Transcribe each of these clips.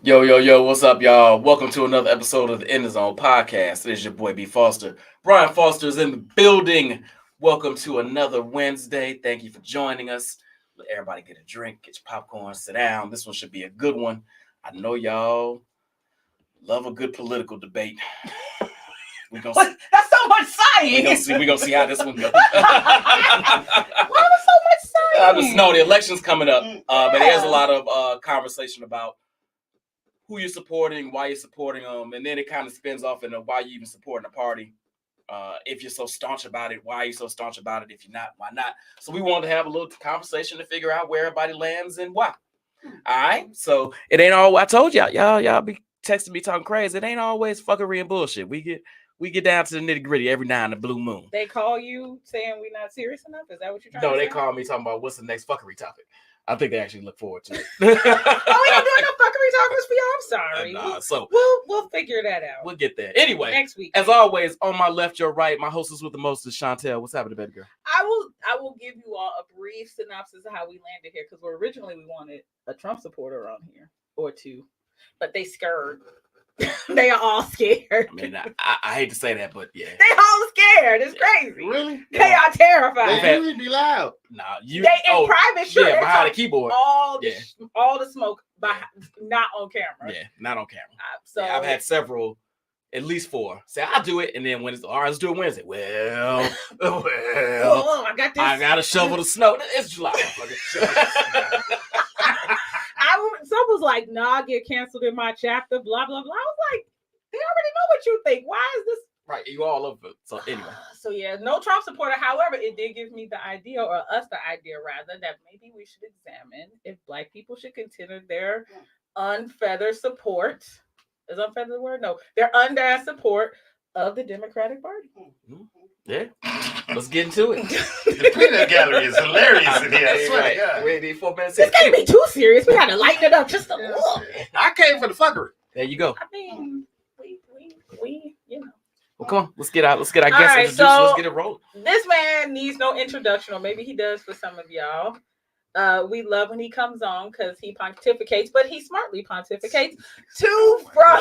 Yo, what's up, y'all? Welcome to another episode of the In the Zone Podcast. It is your boy B. Foster. Brian Foster is in the building. Welcome to another Wednesday. Thank you for joining us. Let everybody get a drink, get your popcorn, sit down. This one should be a good one. I know y'all love a good political debate. That's so much science. We gonna see how this one goes. Why was so much I science? just know the election's coming up, but there's a lot of conversation about who you're supporting, why you're supporting them, and then it kind of spins off into why you even supporting a party. If you're so staunch about it, why are you so staunch about it? If you're not, why not? So we wanted to have a little conversation to figure out where everybody lands and why. All right, so it ain't all. I told y'all be texting me talking crazy. It ain't always fuckery and bullshit. We get down to the nitty gritty every now and the blue moon. They call you saying we're not serious enough? Is that what you're trying to say? No, they call me talking about what's the next fuckery topic. I think they actually look forward to it. Oh, we ain't doing no fuckery talkers for y'all. I'm sorry. So we'll figure that out. We'll get there. Anyway, next week. As always, on my left, your right, my hostess with the most is Chantel. What's happening, baby girl? I will give you all a brief synopsis of how we landed here, because originally we wanted a Trump supporter on here or two, but they scared. They are all scared. I mean, I hate to say that, but yeah. They all scared. It's crazy. Really? They are terrified. They usually be loud. Nah, They in private, sure. Yeah, behind the keyboard. All the smoke, not on camera. Yeah, not on camera. So I've had several, at least 4. Say I'll do it, and then when it's all right, let's do it Wednesday. Well, I got this. I gotta shovel the snow. It's July. Some was like, nah, get canceled in my chapter, blah, blah, blah. I was like, they already know what you think. Why is this? Right, you all over it. So anyway. So yeah, no Trump supporter. However, it did give me the idea, or us the idea rather, that maybe we should examine if Black people should consider their unfeathered support. Is unfeathered the word? No. Their undash support of the Democratic Party. Mm-hmm. Yeah. Let's get into it. The peanut gallery is hilarious in here. I swear to God. We need 4 minutes. This can't be too serious. We gotta lighten it up just a little. I came for the fuckery. There you go. I mean, we Well, come on. Let's get our guests introduced. So let's get it rolling. This man needs no introduction, or maybe he does for some of y'all. We love when he comes on because he pontificates, but he smartly pontificates. Two from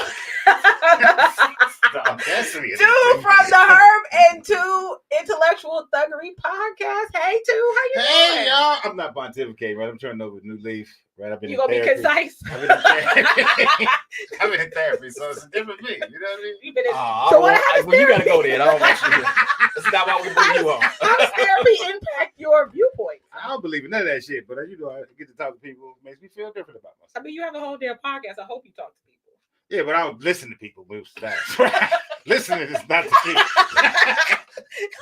the Herb and Two Intellectual Thuggery Podcast. Hey, Two, how you doing? Hey, y'all. I'm not pontificating, right? I'm turning over a new leaf, right? I've been you gonna be concise? I've been in therapy, so it's a different me. You know what I mean? You've been in, so what happens? Well, you gotta go there. I don't want you to. That's not why we bring you on. How does therapy impact your viewpoint? I don't believe in none of that shit, but I get to talk to people. It makes me feel different about myself. I mean, you have a whole damn podcast. I hope you talk to people. Yeah, but I don't listen to people. Listening is not the key.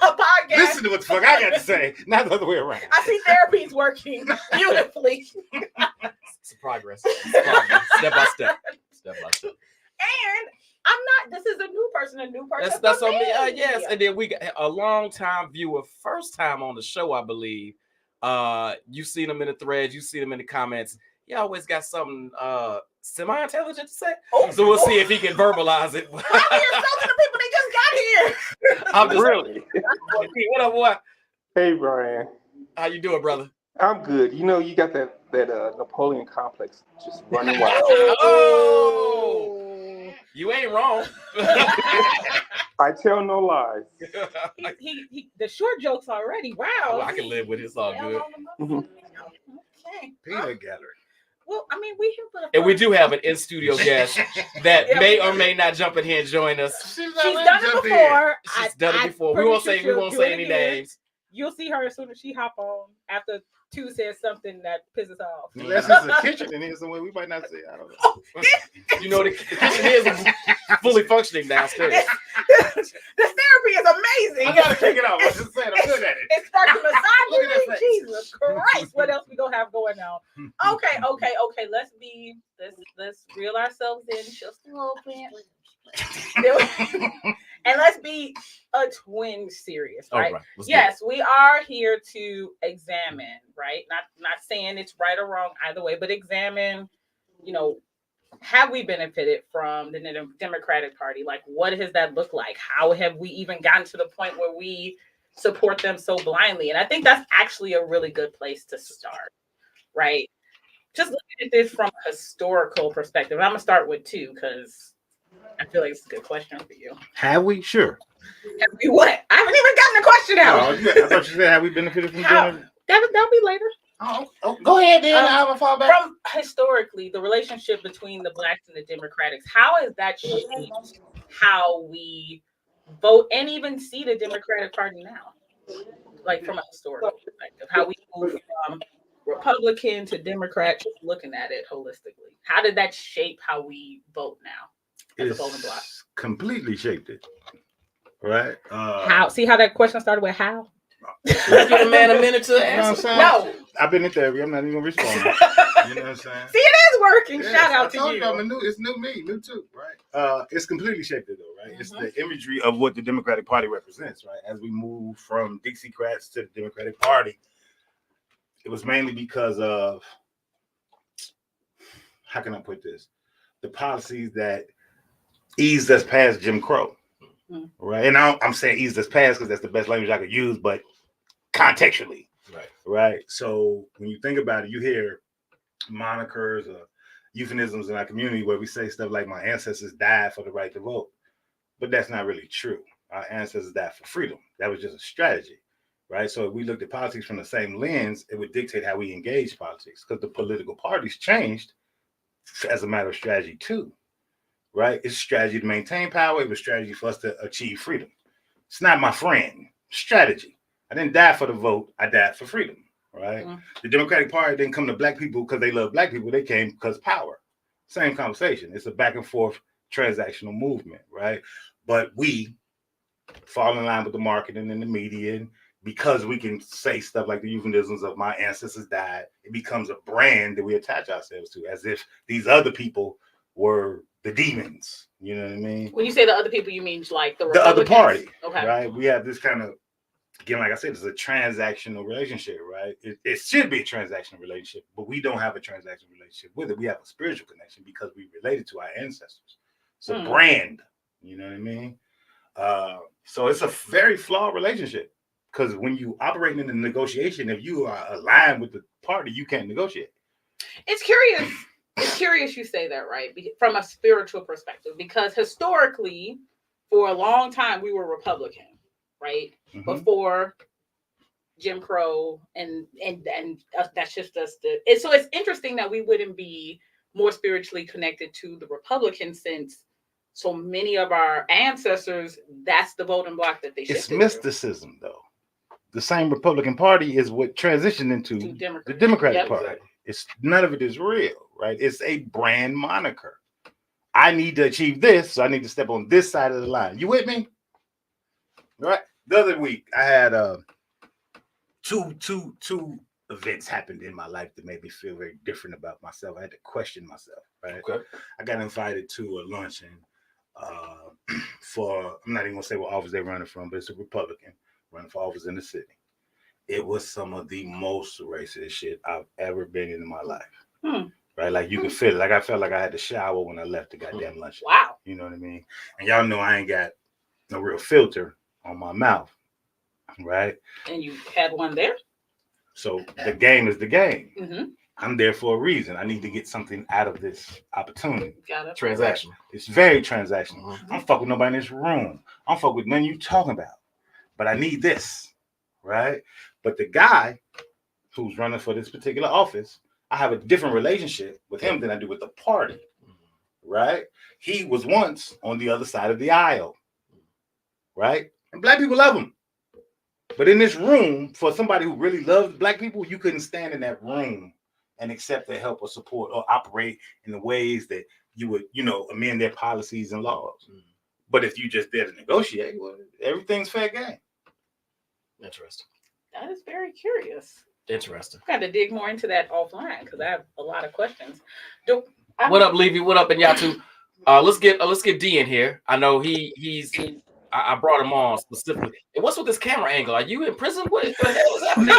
A podcast. Listen to what the fuck I got to say, not the other way around. I see therapy's working beautifully. It's a progress. Step by step. And I'm not. This is a new person. That's on me. Yes, and then we got a long time viewer, first time on the show, I believe. You've seen them in the threads. You've seen them in the comments. He always got something semi-intelligent to say. So we'll see if he can verbalize it. I'm here talking to people. They just got here. I'm just Really? What up, boy? Hey, Brian. How you doing, brother? I'm good. You know, you got that Napoleon complex just running wild. Oh, you ain't wrong. I tell no lies. He the short jokes already. Wow. Well, I can live with it. It's all good. Okay. Peanut gallery. Well, I mean, we here for the. And we do have an in-studio guest that may or may not jump in here and join us. She's done it before. She's done it before. We won't say any names. You'll see her as soon as she hop on after Two says something that pisses off. Unless it's a kitchen in here somewhere, we might not say. I don't know. You know, the kitchen is fully functioning downstairs. The therapy is amazing. I gotta take it off. I'm just saying, I'm good at it. It starts to massage Look at that you. face. Jesus Christ! What else we gonna have going on? Okay. Let's reel ourselves in just a little bit. And let's be a twin serious, right? Right, yes, we are here to examine, right? Not saying it's right or wrong either way, but examine, have we benefited from the Democratic Party? Like, what does that look like? How have we even gotten to the point where we support them so blindly? And I think that's actually a really good place to start, right? just looking at this from a historical perspective, I'm gonna start with two because I feel like it's a good question for you. Have we? Sure. Have we what? I haven't even gotten the question out. I thought you said have we benefited from How? doing it? That'll be later. Oh, go ahead then. I'll fall back. From historically, the relationship between the blacks and the Democrats, how has that shaped how we vote and even see the Democratic Party now? Like from a historical perspective, how we move from Republican to Democrat, just looking at it holistically. How did that shape how we vote now as a voting bloc? Completely shaped it. Right? How? See how that question started with how? Give a man a minute to You know what I'm answer. saying? No. I've been in therapy. I'm not even responding. You know what I'm saying? See, it is working. Yes, Shout out I to told you. It's new me, new too, right? It's completely shaped it though, right? It's the imagery of what the Democratic Party represents, right? As we move from Dixiecrats to the Democratic Party, it was mainly because of, how can I put this? The policies that eased us past Jim Crow, right? And I'm saying eased us past because that's the best language I could use, but contextually, right? So when you think about it, you hear monikers or euphemisms in our community where we say stuff like my ancestors died for the right to vote, but that's not really true. Our ancestors died for freedom. That was just a strategy, right? So if we looked at politics from the same lens, it would dictate how we engage politics because the political parties changed as a matter of strategy too, right? It's strategy to maintain power. It was strategy for us to achieve freedom. It's not my friend. Strategy. I didn't die for the vote. I died for freedom. Right? The Democratic Party didn't come to black people because they love black people. They came because power. Same conversation. It's a back and forth transactional movement, right? But we fall in line with the marketing and the media, and because we can say stuff like the euphemisms of my ancestors died, it becomes a brand that we attach ourselves to, as if these other people were the demons. You know what I mean? When you say the other people, you mean like the other party, okay? Right? We have this kind of, again, like I said, it's a transactional relationship, right? It should be a transactional relationship, but we don't have a transactional relationship with it. We have a spiritual connection because we related to our ancestors. It's a brand, you know what I mean? So it's a very flawed relationship because when you operate in a negotiation, if you are aligned with the party, you can't negotiate. It's curious. It's curious you say that, right? From a spiritual perspective, because historically, for a long time, we were Republican. Right before Jim Crow, and that's just us. So it's interesting that we wouldn't be more spiritually connected to the Republicans since so many of our ancestors, that's the voting bloc that they shifted. It's mysticism, though. The same Republican Party is what transitioned into the Democratic Party. It's none of it is real, right? It's a brand moniker. I need to achieve this, so I need to step on this side of the line. You with me? Right. The other week, I had two events happened in my life that made me feel very different about myself. I had to question myself. Right. Okay. I got invited to a luncheon for, I'm not even gonna say what office they're running from, but it's a Republican running for office in the city. It was some of the most racist shit I've ever been in my life. Right. Like you could feel it. Like I felt like I had to shower when I left the goddamn luncheon. Wow. You know what I mean? And y'all know I ain't got no real filter on my mouth, right? And you had one there? So the game is the game. I'm there for a reason. I need to get something out of this opportunity. Got it. Transactional. It's very transactional. I'm fucking with nobody in this room. I'm fucking with none you talking about. But I need this, right? But the guy who's running for this particular office, I have a different relationship with him than I do with the party, right? He was once on the other side of the aisle, right? And black people love him. But in this room, for somebody who really loves black people, you couldn't stand in that room and accept their help or support or operate in the ways that you would, amend their policies and laws. But if you just there to negotiate, well, everything's fair game. Interesting. That is very curious. Interesting. Got to dig more into that offline because I have a lot of questions. What up, Levy? What up, and y'all too? Let's get D in here. I know he's. I brought him on specifically. And what's with this camera angle? Are you in prison? What the hell is happening?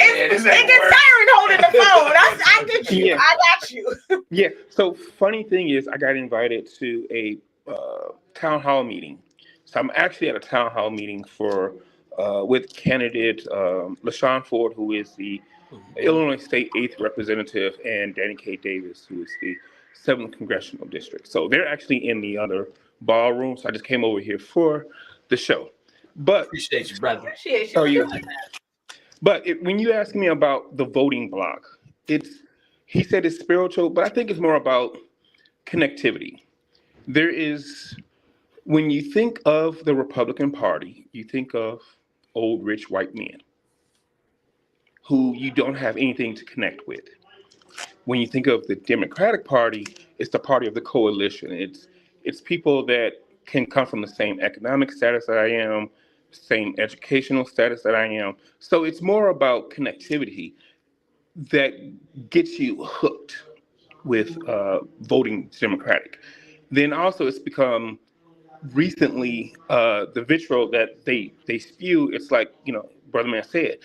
It gets tiring holding the phone. I get you. Yeah. I got you. Yeah. So funny thing is, I got invited to a town hall meeting. So I'm actually at a town hall meeting for with candidate LaShawn Ford, who is the Illinois State 8th Representative, and Danny K. Davis, who is the 7th Congressional District. So they're actually in the other ballroom. So I just came over here for the show. But Appreciate you, brother. Appreciate How are you. you? But when you ask me about the voting block, he said it's spiritual, but I think it's more about connectivity. There is, when you think of the Republican Party, you think of old rich white men who you don't have anything to connect with. When you think of the Democratic Party, it's the party of the coalition. It's people that can come from the same economic status that I am, same educational status that I am. So it's more about connectivity that gets you hooked with voting Democratic. Then also it's become recently the vitriol that they spew. It's like, Brother Man said,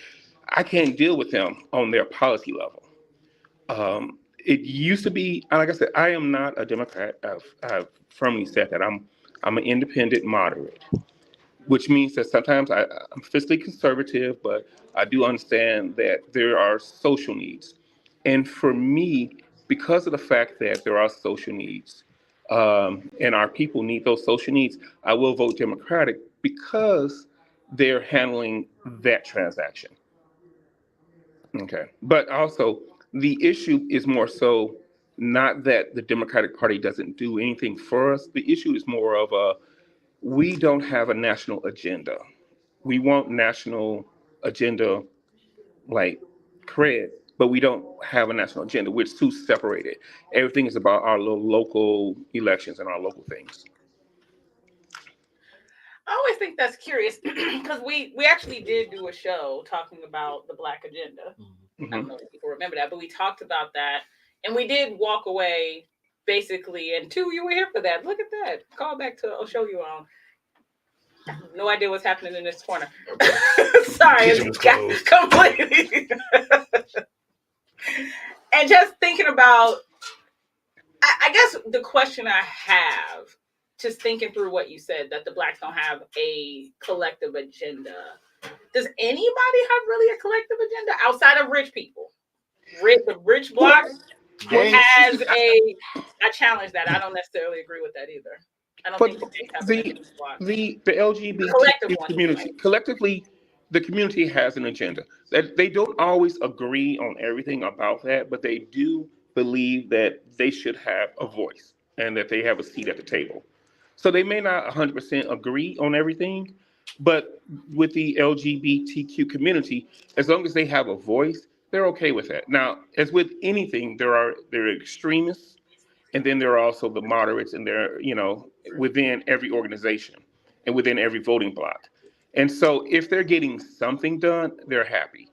I can't deal with them on their policy level. It used to be, like I said, I am not a Democrat. I've firmly said that I'm an independent moderate, which means that sometimes I'm fiscally conservative, but I do understand that there are social needs. And for me, because of the fact that there are social needs, and our people need those social needs, I will vote Democratic because they're handling that transaction. Okay. But also, the issue is more so not that the Democratic Party doesn't do anything for us. The issue is more of we don't have a national agenda. We want national agenda like cred, but we don't have a national agenda. We're too separated. Everything is about our little local elections and our local things. I always think that's curious because we actually did do a show talking about the Black agenda. I don't know if people remember that, but we talked about that, and we did walk away basically. And two, you were here for that. Look at that. Call back to I'll show you on. No idea what's happening in this corner. Sorry, it's completely. And just thinking about, I guess the question I have, just thinking through what you said, that the Blacks don't have a collective agenda. Does anybody have really a collective agenda outside of rich people? The rich bloc has a. I challenge that. I don't necessarily agree with that either. I don't think the LGBT community collectively, the community has an agenda. That they don't always agree on everything about that, but they do believe that they should have a voice and that they have a seat at the table. So they may not 100% agree on everything, but with the LGBTQ community, as long as they have a voice, they're okay with that. Now, as with anything, there are extremists, and then there are also the moderates, and they're within every organization and within every voting bloc. And so, if they're getting something done, they're happy,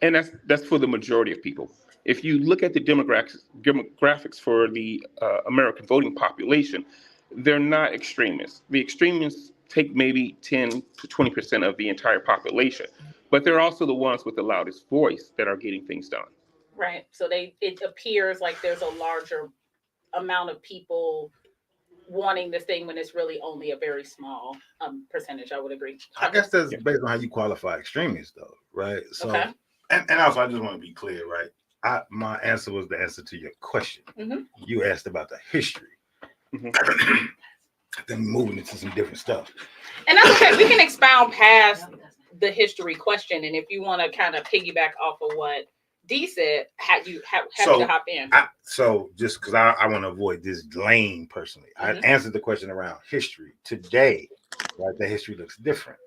and that's for the majority of people. If you look at the demographics for the American voting population, they're not extremists. The extremists take maybe 10 to 20% of the entire population, but they're also the ones with the loudest voice that are getting things done. Right. So it appears like there's a larger amount of people wanting this thing when it's really only a very small percentage. I would agree. I guess that's based on how you qualify extremists, though, right? So, okay. And also, I just want to be clear, right? My answer was the answer to your question. Mm-hmm. You asked about the history. Mm-hmm. Then moving into some different stuff. And that's okay. We can expound past the history question, and if you want to kind of piggyback off of what D said, happy to hop in. So just because I want to avoid this lane personally, mm-hmm. I answered the question around history. Today, right, the history looks different,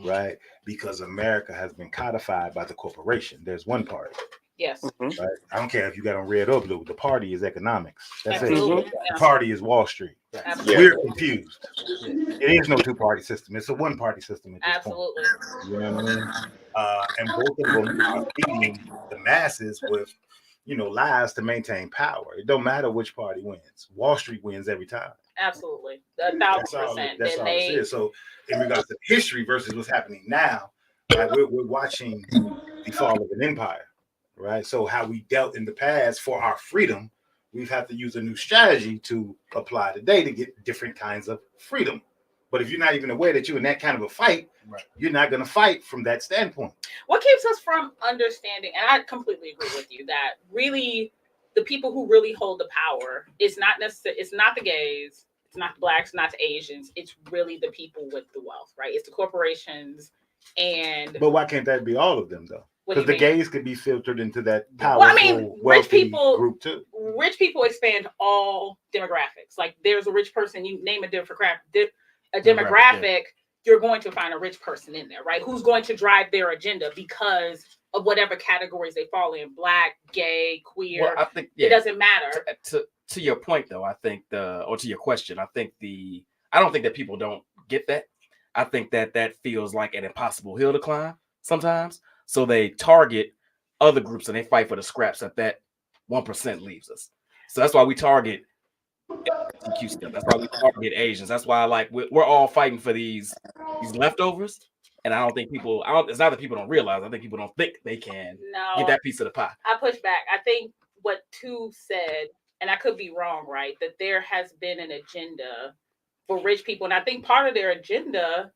right? Because America has been codified by the corporation. There's one party. Yes. Right? I don't care if you got on red or blue. The party is economics. That's Absolutely. it. The party is Wall Street. Absolutely. We're confused. It is no two-party system. It's a one-party system at this Absolutely. point. You know what I mean? And both of them are feeding the masses with, lies to maintain power. It don't matter which party wins. Wall Street wins every time. Absolutely. 1,000%. That's all it is. So in regards to history versus what's happening now, right, we're watching the fall of an empire. Right. So how we dealt in the past for our freedom, we've had to use a new strategy to apply today to get different kinds of freedom. But if you're not even aware that you're in that kind of a fight, you're not going to fight from that standpoint. What keeps us from understanding, and I completely agree with you, that really the people who really hold the power is not necessarily, it's not the gays, it's not the blacks, not the Asians, it's really the people with the wealth, right? It's the corporations. But why can't that be all of them though? Because the gays could be filtered into that powerful, well, I mean, rich people group too. Rich people expand all demographics. Like there's a rich person, you name a demographic, you're going to find a rich person in there, right? Who's going to drive their agenda because of whatever categories they fall in, black, gay, queer. Well, I think it doesn't matter. To your point though, I think or to your question, I don't think that people don't get that. I think that feels like an impossible hill to climb sometimes. So they target other groups and they fight for the scraps that 1% leaves us. So that's why we target LGBTQ stuff. That's why we target Asians. That's why we're all fighting for these leftovers. And I don't think it's not that people don't realize. I think people don't think they can get that piece of the pie. I push back. I think what Tu said, and I could be wrong, right? That there has been an agenda for rich people. And I think part of their agenda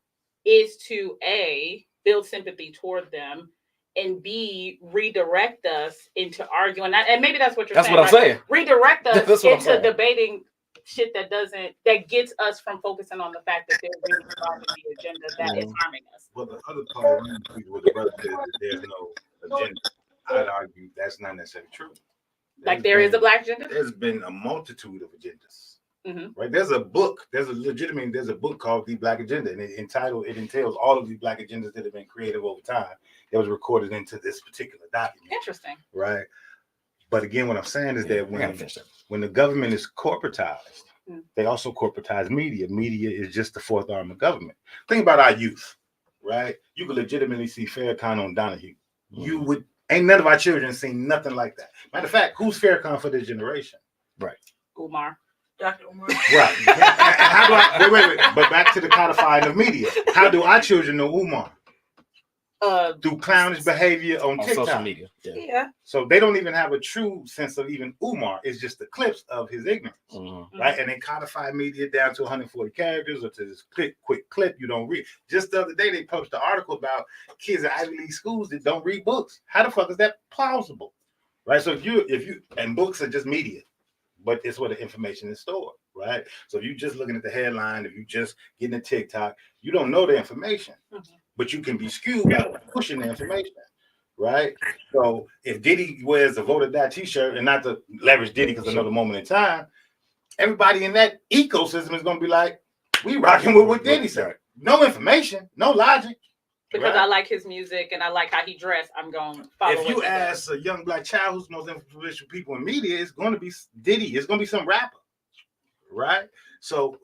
is to A, build sympathy toward them, and B, redirect us into arguing. And maybe that's what you're saying. That's what I'm saying. Redirect us into debating shit that gets us from focusing on the fact that they're really involved in the agenda that is harming us. Well, the other part of what the brother said that there's no agenda, I'd argue that's not necessarily true. There is a black agenda? There's been a multitude of agendas. Mm-hmm. Right? There's a book called The Black Agenda, and it entails all of the black agendas that have been created over time that was recorded into this particular document. Interesting. Right. But again, what I'm saying is that when the government is corporatized, they also corporatize media. Media is just the fourth arm of government. Think about our youth, right? You could legitimately see Farrakhan on Donahue. Ain't none of our children seen nothing like that. Matter of fact, who's Farrakhan for this generation? Right. Umar. Dr. Umar. Right. How do I wait? But back to the codifying of media. How do our children know Umar? Through clownish behavior on TikTok. Social media. Yeah. So they don't even have a true sense of even Umar. It's just the clips of his ignorance. Mm-hmm. Right? And they codify media down to 140 characters or to this quick clip you don't read. Just the other day they published an article about kids at Ivy League schools that don't read books. How the fuck is that plausible? Right? So if you and books are just media, but it's where the information is stored, right? So if you're just looking at the headline, if you just getting a TikTok, you don't know the information, but you can be skewed by pushing the information, right? So if Diddy wears a Vote or Die t-shirt, and not to leverage Diddy because another moment in time, everybody in that ecosystem is going to be like, we rocking with what Diddy said. No information, no logic. Because right? I like his music and I like how he dressed, I'm going to follow. If you ask a young black child who's the most influential people in media, it's going to be Diddy. It's going to be some rapper, right? So,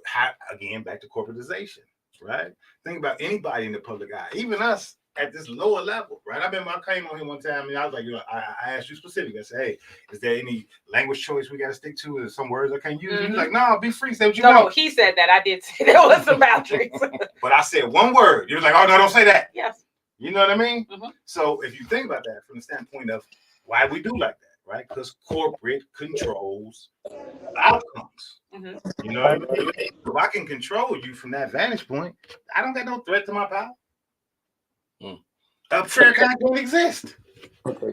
again, back to corporatization, right? Think about anybody in the public eye, even us at this lower level, right? I remember I came on here one time and I was like, I asked you specifically. I said, hey, is there any language choice we got to stick to? Is some words I can't use? Mm-hmm. He was like, no, be free. Say what you want. No, he said that. I did say there was some boundaries. But I said one word. He was like, oh, no, don't say that. Yes. You know what I mean? Mm-hmm. So if you think about that from the standpoint of why we do like that, right? Because corporate controls outcomes. Mm-hmm. You know what I mean? If I can control you from that vantage point, I don't got no threat to my power. Farrakhan don't exist. Okay.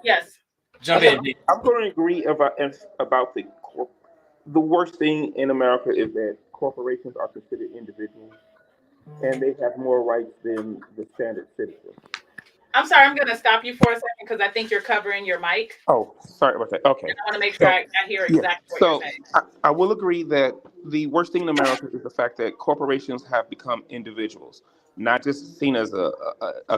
Yes. Jump in. I'm going to agree about the worst thing in America is that corporations are considered individuals, and they have more rights than the standard citizen. I'm sorry, I'm going to stop you for a second because I think you're covering your mic. Oh, sorry about that. Okay. And I want to make sure I hear exactly what you're saying. I will agree that the worst thing in America is the fact that corporations have become individuals, not just seen as a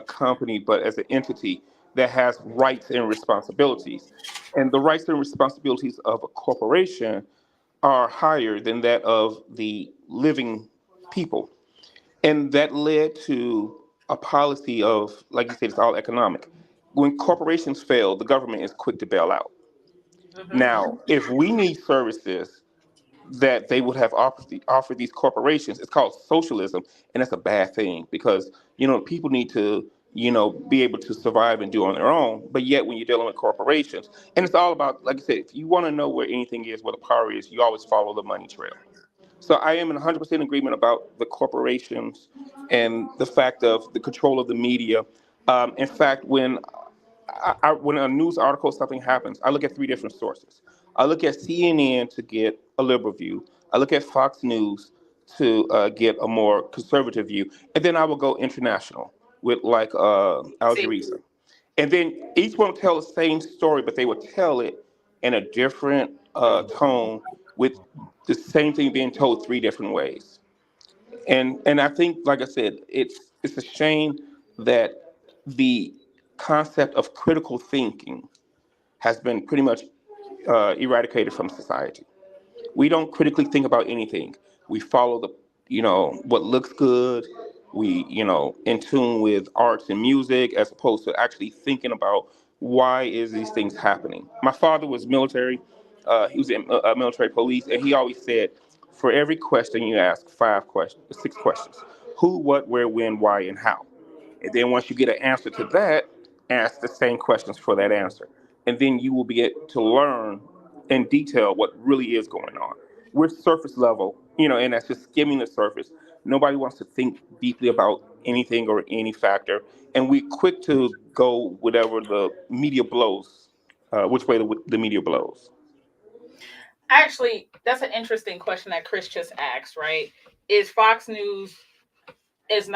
company, but as an entity that has rights and responsibilities. And the rights and responsibilities of a corporation are higher than that of the living people. And that led to a policy of, like you said, it's all economic. When corporations fail, the government is quick to bail out. Mm-hmm. Now, if we need services that they would have offered these corporations, it's called socialism, and that's a bad thing because, people need to, be able to survive and do on their own. But yet when you're dealing with corporations, and it's all about, like I said, if you want to know where anything is, where the power is, you always follow the money trail. So I am in 100% agreement about the corporations and the fact of the control of the media. In fact, when when a news article, something happens, I look at three different sources. I look at CNN to get a liberal view. I look at Fox News to get a more conservative view, and then I will go international with like Al See, Jazeera. And then each one will tell the same story, but they will tell it in a different tone with the same thing being told three different ways. And I think, like I said, it's a shame that the concept of critical thinking has been pretty much eradicated from society. We don't critically think about anything. We follow the, what looks good. We, in tune with arts and music as opposed to actually thinking about why is these things happening. My father was military. He was in military police, and he always said, for every question you ask, 5 questions, 6 questions: who, what, where, when, why, and how. And then once you get an answer to that, ask the same questions for that answer. And then you will be able to learn in detail what really is going on. We're surface level, and that's just skimming the surface. Nobody wants to think deeply about anything or any factor. And we're quick to go whatever the media blows, which way the media blows. actually, that's an interesting question that Chris just asked, right? Is Fox News is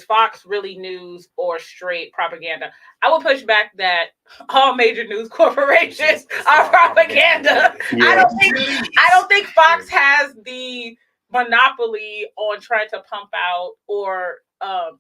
Fox really news or straight propaganda? I will push back that all major news corporations are propaganda. Yeah. I don't think Fox has the monopoly on trying to pump out or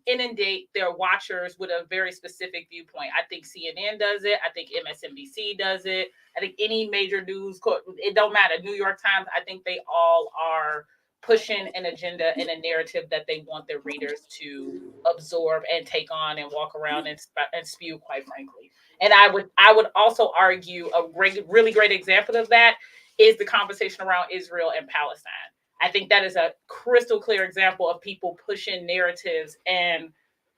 inundate their watchers with a very specific viewpoint. I think CNN does it. I think MSNBC does it. I think any major news, it don't matter. New York Times, I think they all are pushing an agenda and a narrative that they want their readers to absorb and take on and walk around and spew, quite frankly. And I would also argue a really great example of that is the conversation around Israel and Palestine. I think that is a crystal clear example of people pushing narratives and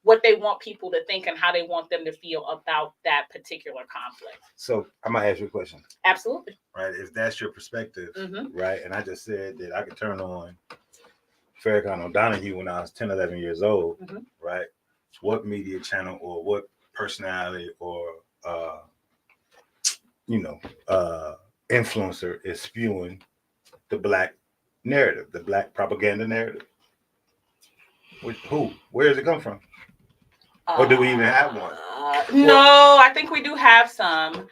what they want people to think and how they want them to feel about that particular conflict. So I'm gonna ask you a question. Absolutely. Right, if that's your perspective, Mhm. right? And I just said that I could turn on Farrakhan O'Donoghue when I was 10, 11 years old, Mhm. right? What media channel or what personality or influencer is spewing the black narrative, the black propaganda narrative? Who? Where does it come from? Or do we even have one? No, I think we do have some.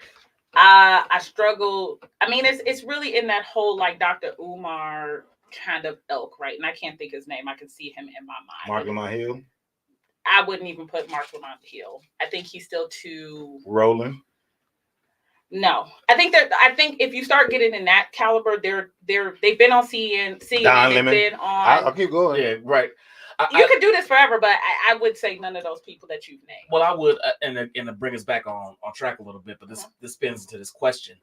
I struggle. I mean, it's really in that whole like Dr. Umar kind of ilk, right? And I can't think his name. I can see him in my mind. Mark Lamont Hill? I wouldn't even put Mark Lamont Hill. I think he's still too. Roland? No, I think if you start getting in that caliber, they've been on CNN. Don They've Lemon. been on. I'll keep going. Yeah, right. You could do this forever, but I would say none of those people that you've named. Well, I would, and to bring us back on track a little bit, but this spins into this question,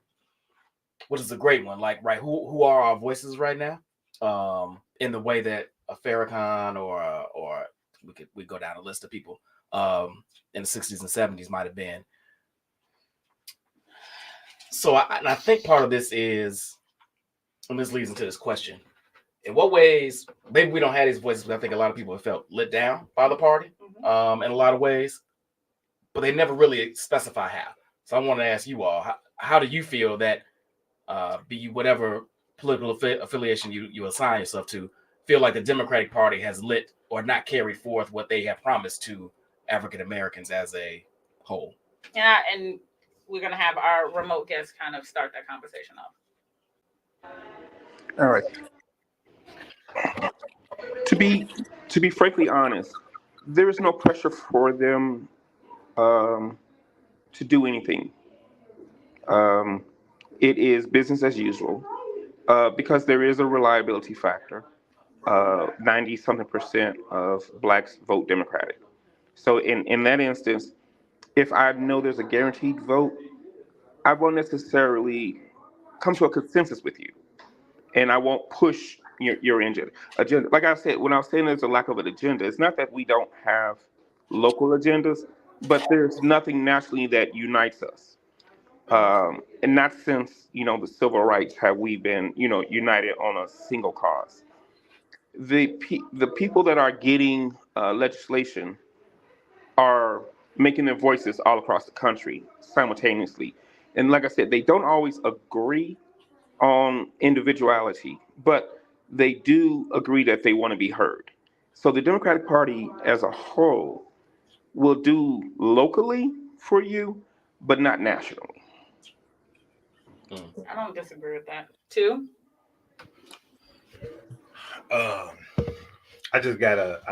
which is a great one. Like, right, who are our voices right now? In the way that a Farrakhan or we go down a list of people in the 60s and 70s might have been. So I think part of this is, and this leads into this question. In what ways, maybe we don't have these voices, but I think a lot of people have felt let down by the party in a lot of ways, but they never really specify how. So I want to ask you all, how do you feel that, be you whatever political affiliation you assign yourself to, feel like the Democratic Party has lit or not carried forth what they have promised to African Americans as a whole? Yeah, and we're going to have our remote guest kind of start that conversation off. All right. To be frankly honest, there is no pressure for them to do anything. It is business as usual because there is a reliability factor. 90-something% of blacks vote Democratic. So in that instance, if I know there's a guaranteed vote, I won't necessarily come to a consensus with you, and I won't push your agenda. Like I said, when I was saying there's a lack of an agenda, it's not that we don't have local agendas, but there's nothing nationally that unites us. And not since, the civil rights have we been, united on a single cause. The people that are getting legislation are making their voices all across the country simultaneously. And like I said, they don't always agree on individuality, but they do agree that they want to be heard. So the Democratic Party as a whole will do locally for you, but not nationally. I don't disagree with that. Two. I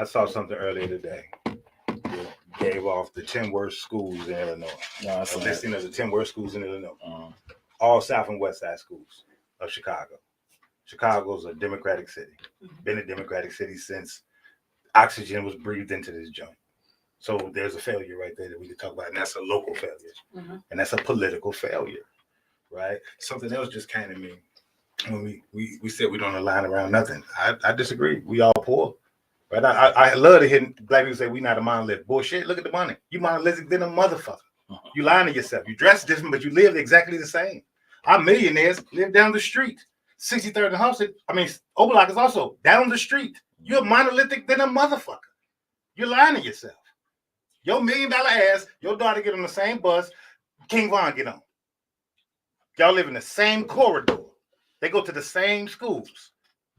saw something earlier today. It gave off the 10 worst schools in Illinois. No, A listing of the 10 worst schools in Illinois. All South and West Side schools of Chicago. Chicago's a Democratic city. Been a Democratic city since oxygen was breathed into this joint. So there's a failure right there that we could talk about, and that's a local failure, and that's a political failure, right? Something else just came to me when we said we don't align around nothing. I disagree. We all poor, right? I love to hear black people say we not a monolith. Bullshit. Look at the money. You monolithic than a motherfucker. You lying to yourself. You dress different, but you live exactly the same. Our millionaires live down the street. 63rd and Homestead. Oberlock is also down the street. You're monolithic than a motherfucker. You're lying to yourself. Your $1 million ass, your daughter get on the same bus, King Von get on. Y'all live in the same corridor. They go to the same schools.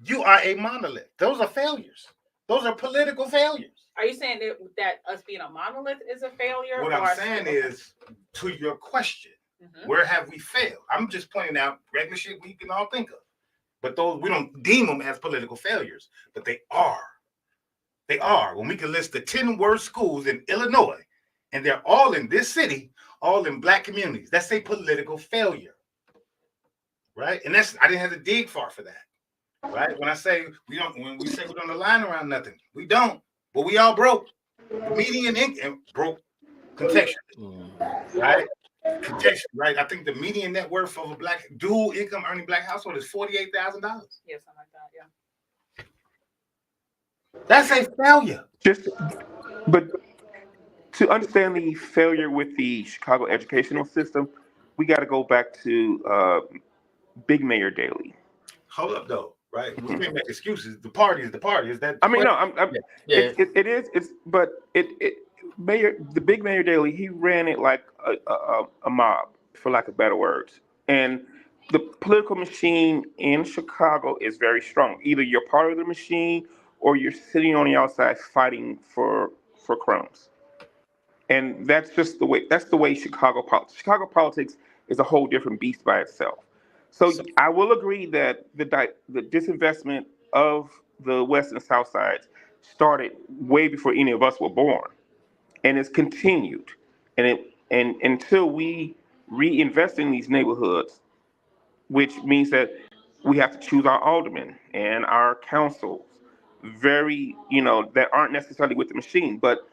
You are a monolith. Those are failures. Those are political failures. Are you saying that us being a monolith is a failure? What I'm saying is, to your question, where have we failed? I'm just pointing out regular shit we can all think of. But those, we don't deem them as political failures, but they are. They are. When we can list the 10 worst schools in Illinois, and they're all in this city, all in black communities, that's a political failure. Right? And I didn't have to dig far for that. Right? When we say we don't align around nothing, we don't. But we all broke. The median income broke contextually. Right? Contextually, right? I think the median net worth of a black dual income earning black household is $48,000. Yeah, something like that, yeah. That's a failure. But to understand the failure with the Chicago educational system, we got to go back to Big Mayor Daley. Hold up, though, right? We can't make excuses. The party is the party. Is that? It is. But the Big Mayor Daley, he ran it like a mob, for lack of better words. And the political machine in Chicago is very strong. Either you're part of the machine or you're sitting on the outside fighting for crumbs. And that's just the way Chicago politics is a whole different beast by itself. So I will agree that the disinvestment of the West and South sides started way before any of us were born, and it's continued. And until we reinvest in these neighborhoods, which means that we have to choose our aldermen and our councils, that aren't necessarily with the machine. But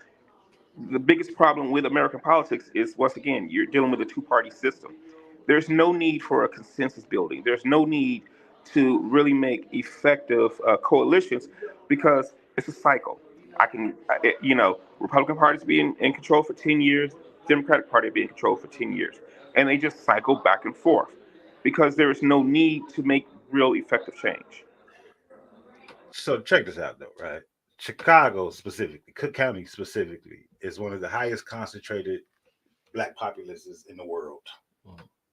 the biggest problem with American politics is, once again, you're dealing with a two-party system. There's no need for a consensus building. There's no need to really make effective coalitions, because it's a cycle. Republican Party's been in control for 10 years, Democratic Party be in control for 10 years. And they just cycle back and forth because there is no need to make real effective change. So check this out, though, right? Chicago specifically, Cook County specifically, is one of the highest concentrated black populaces in the world.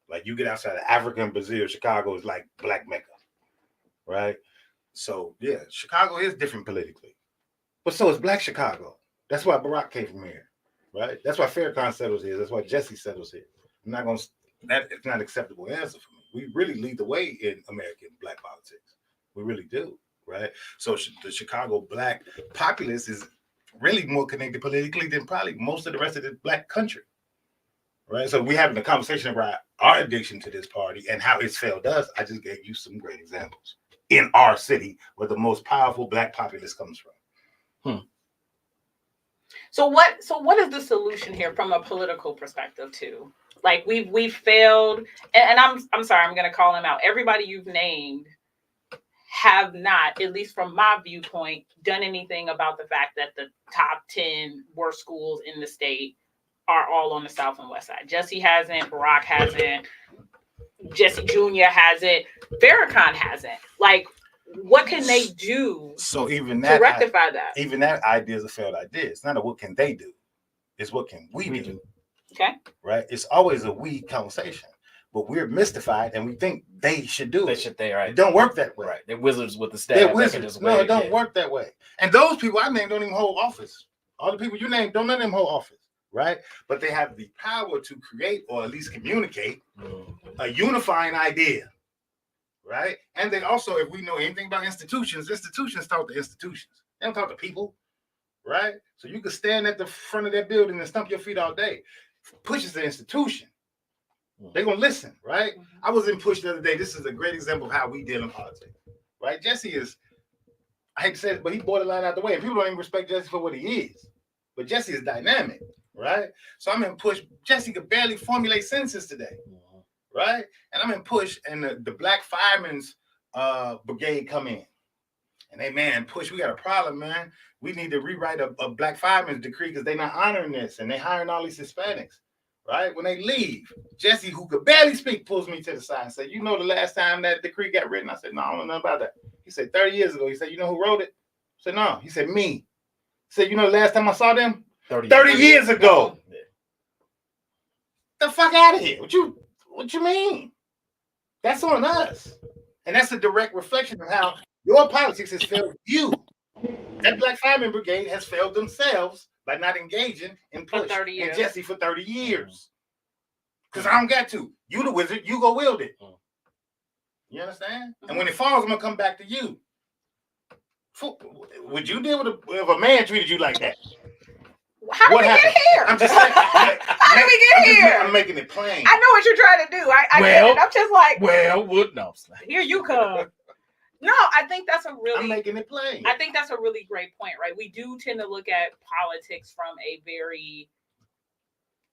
Like, you get outside of Africa and Brazil, Chicago is like black Mecca, right? So yeah, Chicago is different politically, but so is Black Chicago. That's why Barack came from here, right? That's why Farrakhan settles here. That's why Jesse settles here. It's not an acceptable answer for me. We really lead the way in American black politics. We really do, right? So the Chicago black populace is really more connected politically than probably most of the rest of the black country, right? So we're having a conversation about our addiction to this party and how it's failed us. I just gave you some great examples in our city where the most powerful black populace comes from. So what is the solution here from a political perspective too? Like we've failed, and I'm sorry, I'm going to call them out. Everybody you've named have not, at least from my viewpoint, done anything about the fact that the top 10 worst schools in the state are all on the South and West Side. Jesse hasn't, Barack hasn't, Jesse Jr. hasn't, Farrakhan hasn't. Like, what can they do So even to that rectify that? Even that idea is a failed idea. It's not a what can they do. It's what can we do. Okay. Right? It's always a we conversation. But we're mystified and we think they should do it. Right. It don't work that way. Right. They're wizards with the staff. They're wizards. No, it don't work that way. And those people I named don't even hold office. All the people you named, don't none of them hold office. Right? But they have the power to create or at least communicate a unifying idea. Right? And they also, if we know anything about institutions talk to institutions. They don't talk to people. Right? So you can stand at the front of that building and stump your feet all day. Push is the institution. They're going to listen, right? I was in Push the other day. This is a great example of how we deal in politics, right? Jesse is, I hate to say it, but he borderline out the way. And people don't even respect Jesse for what he is. But Jesse is dynamic, right? So I'm in Push. Jesse could barely formulate sentences today, right? And I'm in Push, and the Black Firemen's Brigade come in. And they, man, Push, we got a problem, man. We need to rewrite a Black Firemen's decree because they're not honoring this. And they hiring all these Hispanics. Right? When they leave, Jesse, who could barely speak, pulls me to the side and said, you know the last time that decree got written? I said, no, I don't know nothing about that. He said, 30 years ago. He said, you know who wrote it? I said, no. He said, me. He said, you know the last time I saw them? 30 years ago. Yeah. The fuck out of here. What you mean? That's on us. And that's a direct reflection of how your politics has failed you. That Black Fireman Brigade has failed themselves by not engaging in Push and Jesse for 30 years. Because I don't got to. You the wizard, you go wield it. You understand? And when it falls, I'm going to come back to you. Would you deal with if a man treated you like that? How did we get here? I'm just saying. How did we get here? I'm making it plain. I know what you're trying to do. I get it. I'm just like, no. Here you come. No, I think that's a really. I'm making it plain. I think that's a really great point, right? We do tend to look at politics from a very,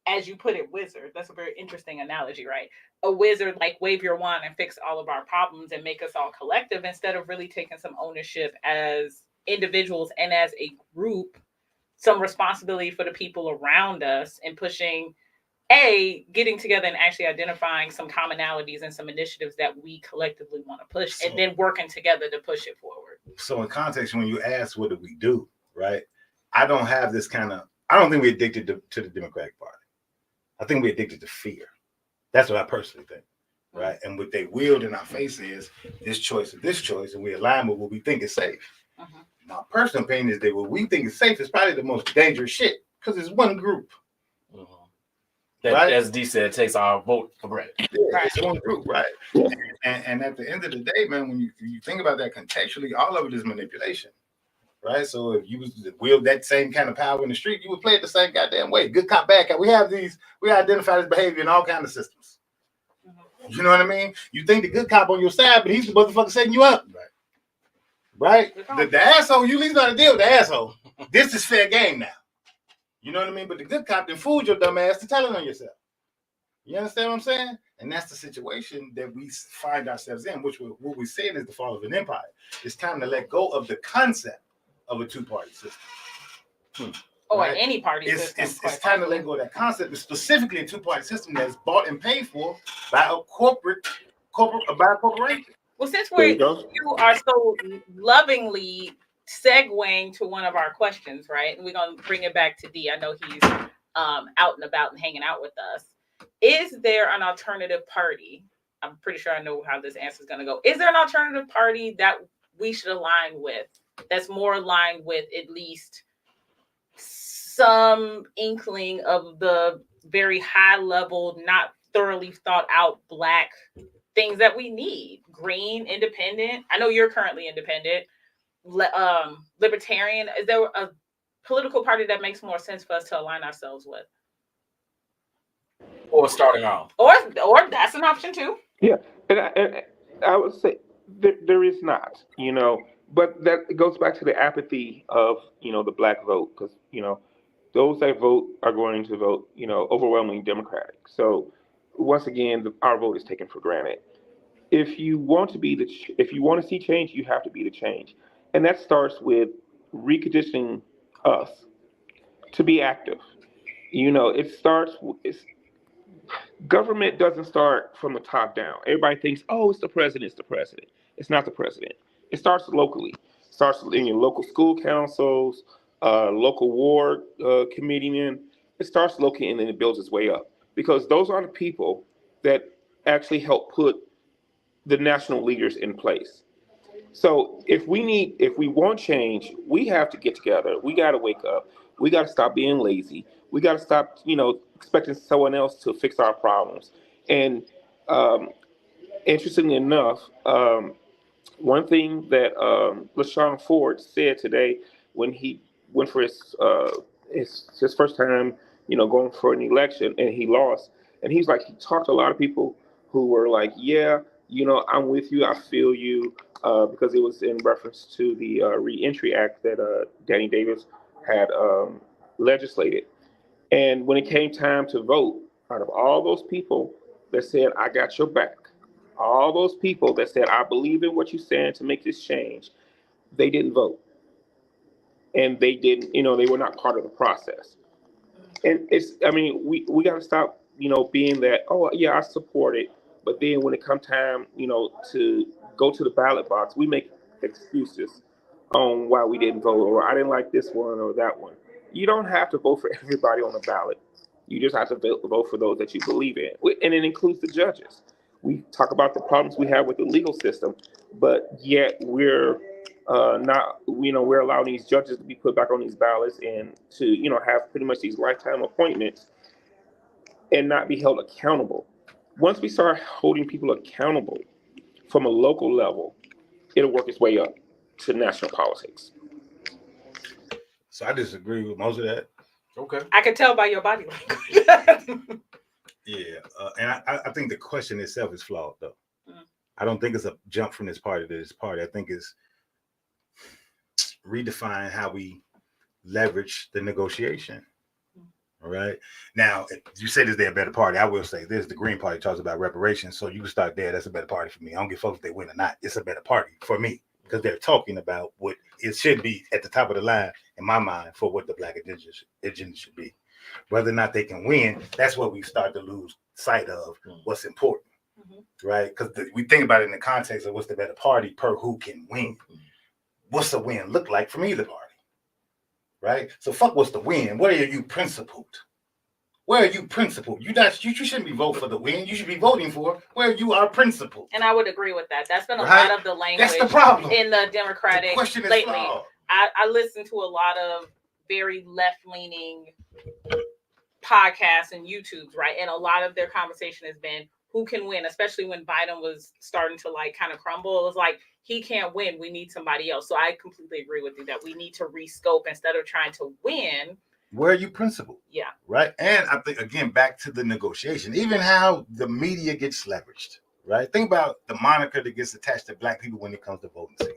as you put it, wizard. That's a very interesting analogy, right? A wizard, like, wave your wand and fix all of our problems and make us all collective, instead of really taking some ownership as individuals and as a group, some responsibility for the people around us, and pushing. Getting together and actually identifying some commonalities and some initiatives that we collectively want to push, and then working together to push it forward. So in context, when you ask, what do we do, right? I don't think we're addicted to the Democratic Party. I think we're addicted to fear. That's what I personally think, right? And what they wield in our face is this choice, and we align with what we think is safe. My personal opinion is that what we think is safe is probably the most dangerous shit, because it's one group. That, right? As D said, takes our vote for granted. Yeah, it's one group, right? And at the end of the day, man, when you think about that contextually, all of it is manipulation, right? So if you was to wield that same kind of power in the street, you would play it the same goddamn way. Good cop, bad cop. We identify this behavior in all kinds of systems. You know what I mean? You think the good cop on your side, but he's the motherfucker setting you up. Right? The asshole, you at least got to deal with the asshole. This is fair game now. You know what I mean? But the good cop then fooled your dumb ass to telling on yourself. You understand what I'm saying? And that's the situation that we find ourselves in, which what we're saying is the fall of an empire. It's time to let go of the concept of a two-party system. Right? Any party system. It's time to let go of that concept, specifically a two-party system that is bought and paid for by a corporation. Well, since you are so lovingly segueing to one of our questions, right? And we're going to bring it back to D. I know he's out and about and hanging out with us. Is there an alternative party? I'm pretty sure I know how this answer is going to go. Is there an alternative party that we should align with, that's more aligned with at least some inkling of the very high level, not thoroughly thought out Black things that we need? Green, independent. I know you're currently independent. Libertarian. Is there a political party that makes more sense for us to align ourselves with? Or starting off. Or that's an option too. Yeah, and I would say there is not, but that goes back to the apathy of, the Black vote, because, those that vote are going to vote, overwhelmingly Democratic. So once again, our vote is taken for granted. If you want to see change, you have to be the change. And that starts with reconditioning us to be active. It starts. Government doesn't start from the top down. Everybody thinks, oh, it's the president. It's the president. It's not the president. It starts locally. It starts in your local school councils, local ward committeemen. It starts locally and then it builds its way up because those are the people that actually help put the national leaders in place. So if we want change, we have to get together. We got to wake up. We got to stop being lazy. We got to stop, expecting someone else to fix our problems. And interestingly enough, one thing that LaShawn Ford said today when he went for his first time, going for an election and he lost, and he's like he talked to a lot of people who were like, yeah, I'm with you, I feel you, because it was in reference to the Reentry Act that Danny Davis had legislated. And when it came time to vote, out of all those people that said, I got your back, all those people that said, I believe in what you're saying to make this change, they didn't vote. And they didn't, they were not part of the process. And we got to stop, being that, oh, yeah, I support it. But then when it comes time, to go to the ballot box, we make excuses on why we didn't vote, or I didn't like this one or that one. You don't have to vote for everybody on the ballot. You just have to vote for those that you believe in. And it includes the judges. We talk about the problems we have with the legal system, but yet we're not, we're allowing these judges to be put back on these ballots and to, have pretty much these lifetime appointments and not be held accountable. Once we start holding people accountable from a local level, it'll work its way up to national politics. So I disagree with most of that. Okay. I can tell by your body language. Yeah, and I think the question itself is flawed, though. Mm. I don't think it's a jump from this party to this party. I think it's redefine how we leverage the negotiation. All right. Now, if you say this, they're a better party. I will say this: the Green Party talks about reparations, so you can start there. That's a better party for me. I don't give a fuck if they win or not. It's a better party for me because they're talking about what it should be at the top of the line in my mind for what the Black agenda should be. Whether or not they can win, that's what we start to lose sight of what's important, right? Because we think about it in the context of what's the better party per who can win. What's the win look like from either party, right? So fuck what's the win. Where are you principled? Where are you principled? You shouldn't be voting for the win. You should be voting for where you are principled. And I would agree with that. That's been a Right? lot of the language That's the problem. in the Democratic The question is lately. flawed. I listen to a lot of very left-leaning podcasts and YouTubes, right? And a lot of their conversation has been who can win, especially when Biden was starting to kind of crumble. It was like, he can't win. We need somebody else. So I completely agree with you that we need to rescope instead of trying to win. Where are you principled? Yeah. Right. And I think, again, back to the negotiation, even how the media gets leveraged, right? Think about the moniker that gets attached to Black people when it comes to voting season.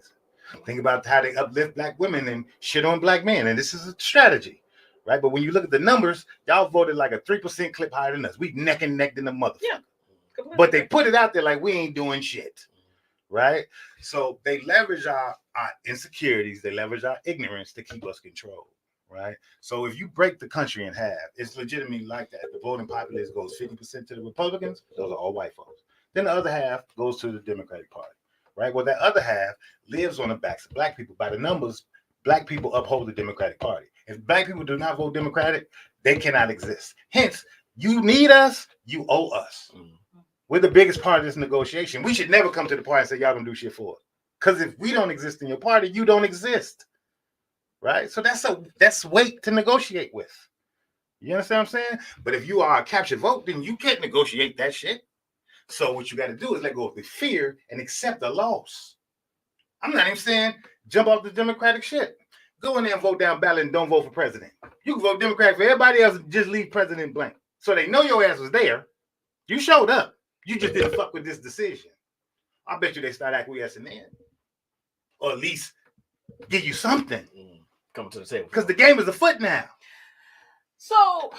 Think about how they uplift Black women and shit on Black men. And this is a strategy, right? But when you look at the numbers, y'all voted like a 3% clip higher than us. We neck and neck in the motherfucker. Yeah. But they put it out there like we ain't doing shit, right? So they leverage our insecurities. They leverage our ignorance to keep us controlled, right? So if you break the country in half, it's legitimately like that. The voting populace goes 50% to the Republicans. Those are all white folks. Then the other half goes to the Democratic Party, right? Well, that other half lives on the backs of Black people. By the numbers, Black people uphold the Democratic Party. If Black people do not vote Democratic, they cannot exist. Hence, you need us, you owe us. We're the biggest part of this negotiation. We should never come to the party and say, y'all gonna do shit for us. Because if we don't exist in your party, you don't exist. Right? So that's weight to negotiate with. You understand what I'm saying? But if you are a captured vote, then you can't negotiate that shit. So what you got to do is let go of the fear and accept the loss. I'm not even saying jump off the Democratic shit. Go in there and vote down ballot and don't vote for president. You can vote Democrat for everybody else and just leave president blank. So they know your ass was there. You showed up. You just didn't fuck with this decision. I bet you they start acquiescing then. Or at least give you something. Coming to the table. Because the game is afoot now. So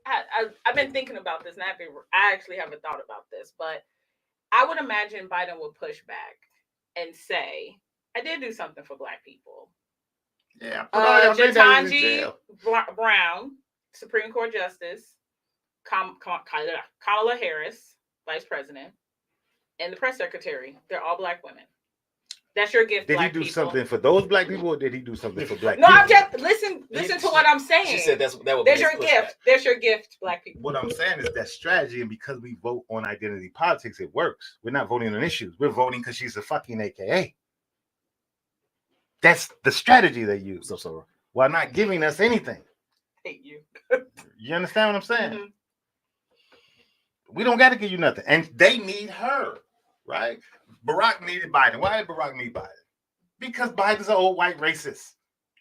I've been thinking about this, and I actually haven't thought about this, but I would imagine Biden would push back and say, I did do something for Black people. Yeah. Jatanji Brown Supreme Court Justice, Kamala Harris, Vice President, and the press secretary. They're all black women. That's your gift. Did he black do people. something for those black people, or did he do something for black No, people? I'm just listen to what I'm saying. She said that would There's be your his gift. pushback. There's your gift, black people. What I'm saying is that strategy, and because we vote on identity politics, it works. We're not voting on issues. We're voting because she's a fucking AKA. That's the strategy they use. So While not giving us anything. Hate you. You understand what I'm saying? Mm-hmm. We don't got to give you nothing. And they need her, right? Barack needed Biden. Why did Barack need Biden? Because Biden's an old white racist.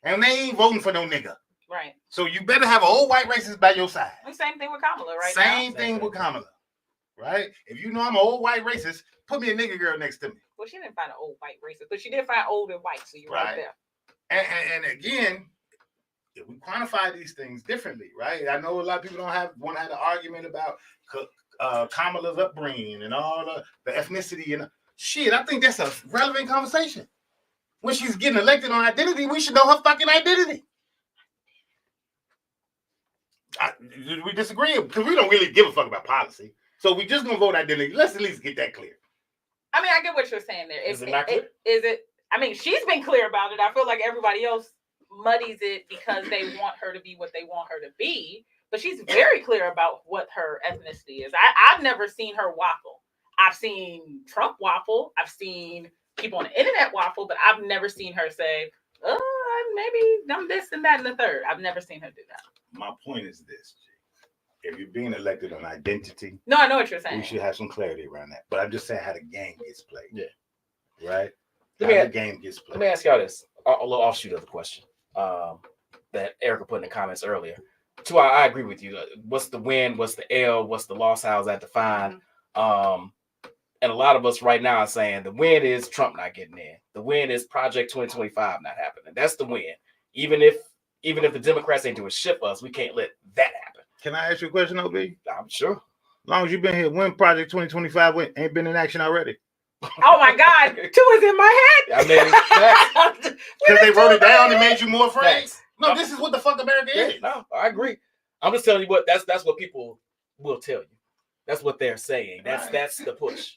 And they ain't voting for no nigga. Right. So you better have an old white racist by your side. The same thing with Kamala, right? Same thing with Kamala, right? If you know I'm an old white racist, put me a nigga girl next to me. Well, she didn't find an old white racist, but she did find old and white, so you're right there. And again, if we quantify these things differently, right? I know a lot of people want to have an argument about Kamala's upbringing and all the ethnicity and shit. I think that's a relevant conversation. When she's getting elected on identity, we should know her fucking identity. We disagree because we don't really give a fuck about policy. So we just gonna vote identity. Let's at least get that clear. I mean, I get what you're saying there. Is it not clear? Is it? I mean, she's been clear about it. I feel like everybody else muddies it because they want her to be what they want her to be. But she's very clear about what her ethnicity is. I've never seen her waffle. I've seen Trump waffle. I've seen people on the internet waffle, but I've never seen her say, maybe I'm this and that and the third. I've never seen her do that. My point is this, G. If you're being elected on identity, no, I know what you're saying. we should have some clarity around that. But I'm just saying how the game gets played. Yeah. Right? Let How me the game gets played. Let me ask y'all this, a little offshoot of the question that Erica put in the comments earlier. I agree with you. What's the win? What's the L? What's the loss? How's that defined? Mm-hmm. And a lot of us right now are saying the win is Trump not getting in. The win is Project 2025 not happening. That's the win. Even if the Democrats ain't doing shit for us, we can't let that happen. Can I ask you a question, OB? I'm sure. As long as you've been here, when Project 2025 ain't been in action already? Oh my God, 2 is in my head. I mean, because they wrote it down and made you more afraid. Facts. No, this is what the fuck America is. No, I agree. I'm just telling you what that's what people will tell you. That's what they're saying. That's the push.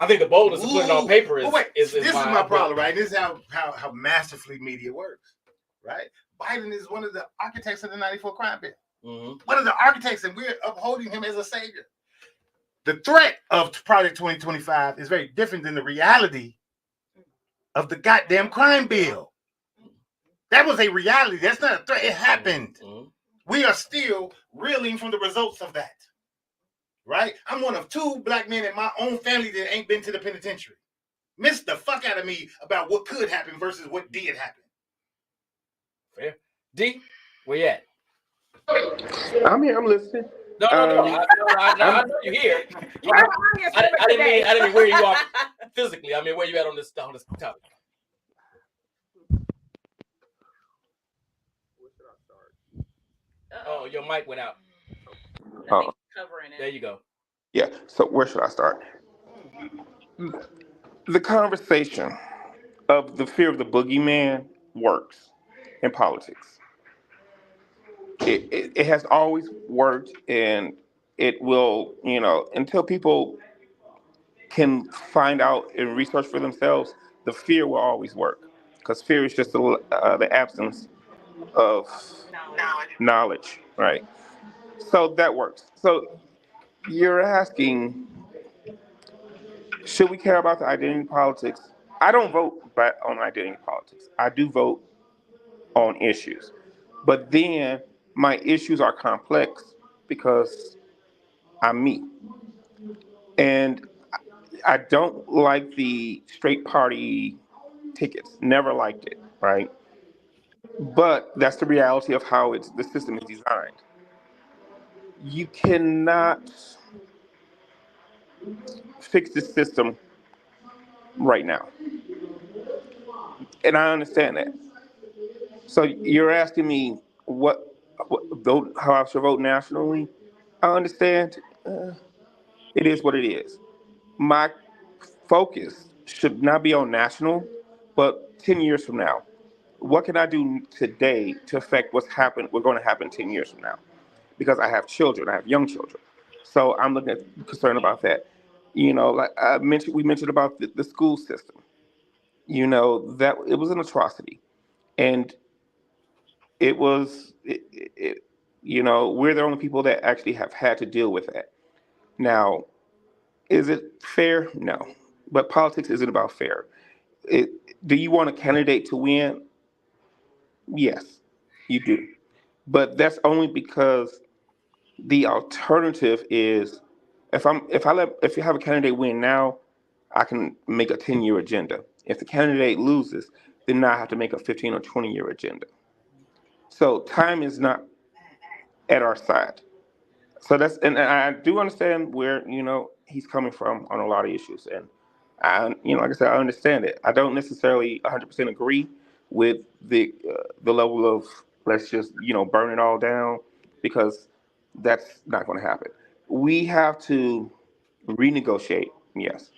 I think the boldness to put it on paper is. This is my problem, right? This is how masterfully media works, right? Biden is one of the architects of the '94 crime bill. Mm-hmm. One of the architects, and we're upholding him as a savior. The threat of Project 2025 is very different than the reality of the goddamn crime bill. That was a reality. That's not a threat. It happened. Mm-hmm. We are still reeling from the results of that. Right? I'm one of 2 black men in my own family that ain't been to the penitentiary. Missed the fuck out of me about what could happen versus what did happen. Fair. D, where you at? I'm here. I'm listening. No. I know you're here. I didn't mean where you are physically. I mean where you at on this topic. Oh, your mic went out. Covering it. There you go. Yeah. So where should I start? The conversation of the fear of the boogeyman works in politics. It has always worked, and it will, until people can find out and research for themselves, the fear will always work. Because fear is just the absence of knowledge, right? So that works. So you're asking, should we care about the identity politics? I don't vote on identity politics. I do vote on issues. But then my issues are complex because I'm me. And I don't like the straight party tickets. Never liked it, right? But that's the reality of how the system is designed. You cannot fix the system right now. And I understand that. So you're asking me how I should vote nationally? I understand. It is what it is. My focus should not be on national, but 10 years from now, what can I do today to affect what's going to happen 10 years from now? Because I have children, I have young children. So I'm looking at concerned about that. Like we mentioned about the school system. That it was an atrocity, and it was, we're the only people that actually have had to deal with that. Now, is it fair? No, but politics isn't about fair. It, do you want a candidate to win? Yes, you do. But that's only because the alternative is if you have a candidate win now, I can make a 10-year agenda. If the candidate loses, then now I have to make a 15 or 20-year agenda. So time is not at our side. So and I do understand where he's coming from on a lot of issues, and like I said, I understand it. I don't necessarily 100% agree with the level of let's just burn it all down, because that's not going to happen. We have to renegotiate. Yes,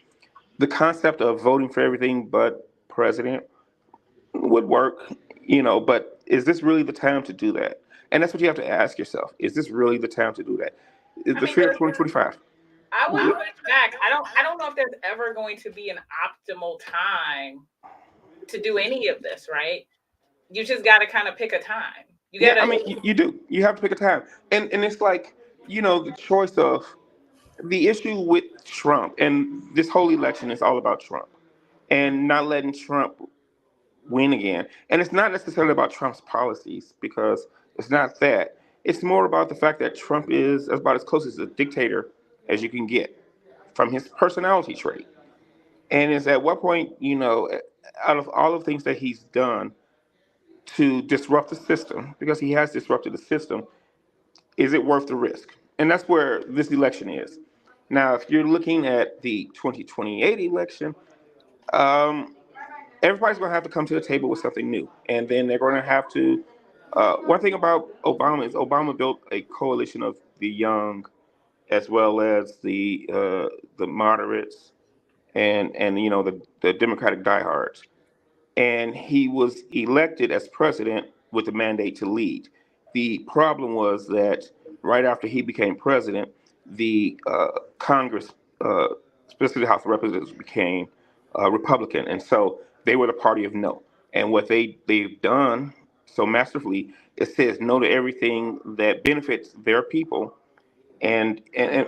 the concept of voting for everything but president would work, but is this really the time to do that? And that's what you have to ask yourself. Is this really the time to do that? Is I the mean, fear of 2025? I would push back. I don't know if there's ever going to be an optimal time to do any of this, right? You just got to kind of pick a time. You got to. Yeah, I mean, you do. You have to pick a time, and it's like the choice of the issue with Trump, and this whole election is all about Trump, and not letting Trump win again. And it's not necessarily about Trump's policies, because it's not that. It's more about the fact that Trump is about as close as a dictator as you can get from his personality trait. And is at what point, out of all of the things that he's done to disrupt the system, because he has disrupted the system, is it worth the risk? And that's where this election is. Now, if you're looking at the 2028 election, um, everybody's going to have to come to the table with something new. And then they're going to have to. One thing about Obama is Obama built a coalition of the young, as well as the moderates, and the Democratic diehards. And he was elected as president with the mandate to lead. The problem was that right after he became president, the Congress, especially the House of Representatives, became Republican, and so they were the party of no. And what they've done so masterfully, it says no to everything that benefits their people. I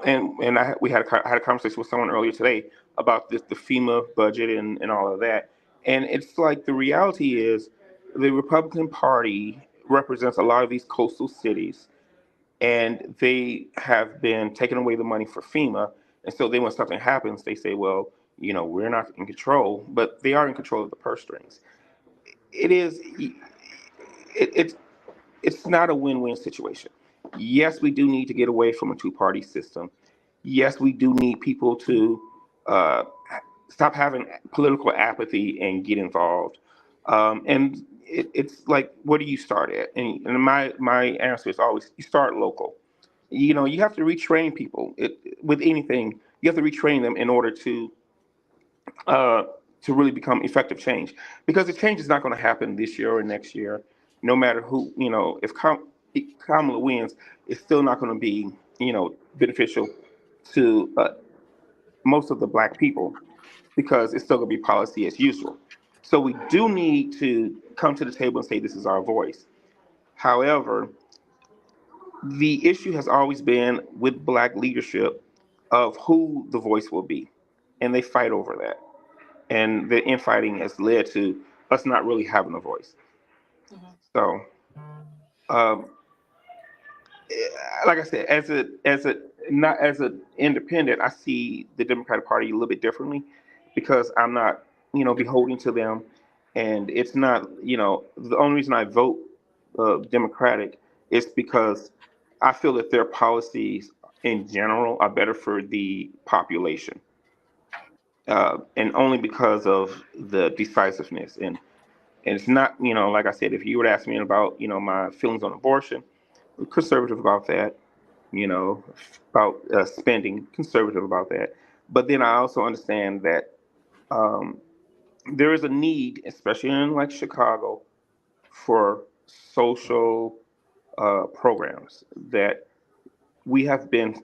had a conversation with someone earlier today about the FEMA budget and all of that. And it's like the reality is the Republican Party represents a lot of these coastal cities, and they have been taking away the money for FEMA. And so then when something happens, they say, well, we're not in control, but they are in control of the purse strings. It is, it's not a win-win situation. Yes, we do need to get away from a two-party system. Yes, we do need people to uh, stop having political apathy and get involved. And it's like, where do you start at? And my answer is always, you start local. You have to retrain people with anything. You have to retrain them in order uh, to really become effective change, because the change is not going to happen this year or next year. No matter who, if Kamala wins, it's still not going to be beneficial to most of the black people, because it's still going to be policy as usual. So we do need to come to the table and say this is our voice. However, the issue has always been with black leadership of who the voice will be, and they fight over that. And the infighting has led to us not really having a voice. Mhm. So, um, like I said, as a not as an independent, I see the Democratic Party a little bit differently, because I'm not beholden to them, and it's not the only reason I vote Democratic is because I feel that their policies in general are better for the population, and only because of the decisiveness. And it's not, like I said, if you would ask me about my feelings on abortion, I'm conservative about that. you know, about spending, conservative about that. But then I also understand that um, there is a need, especially in like Chicago, for social programs that we have been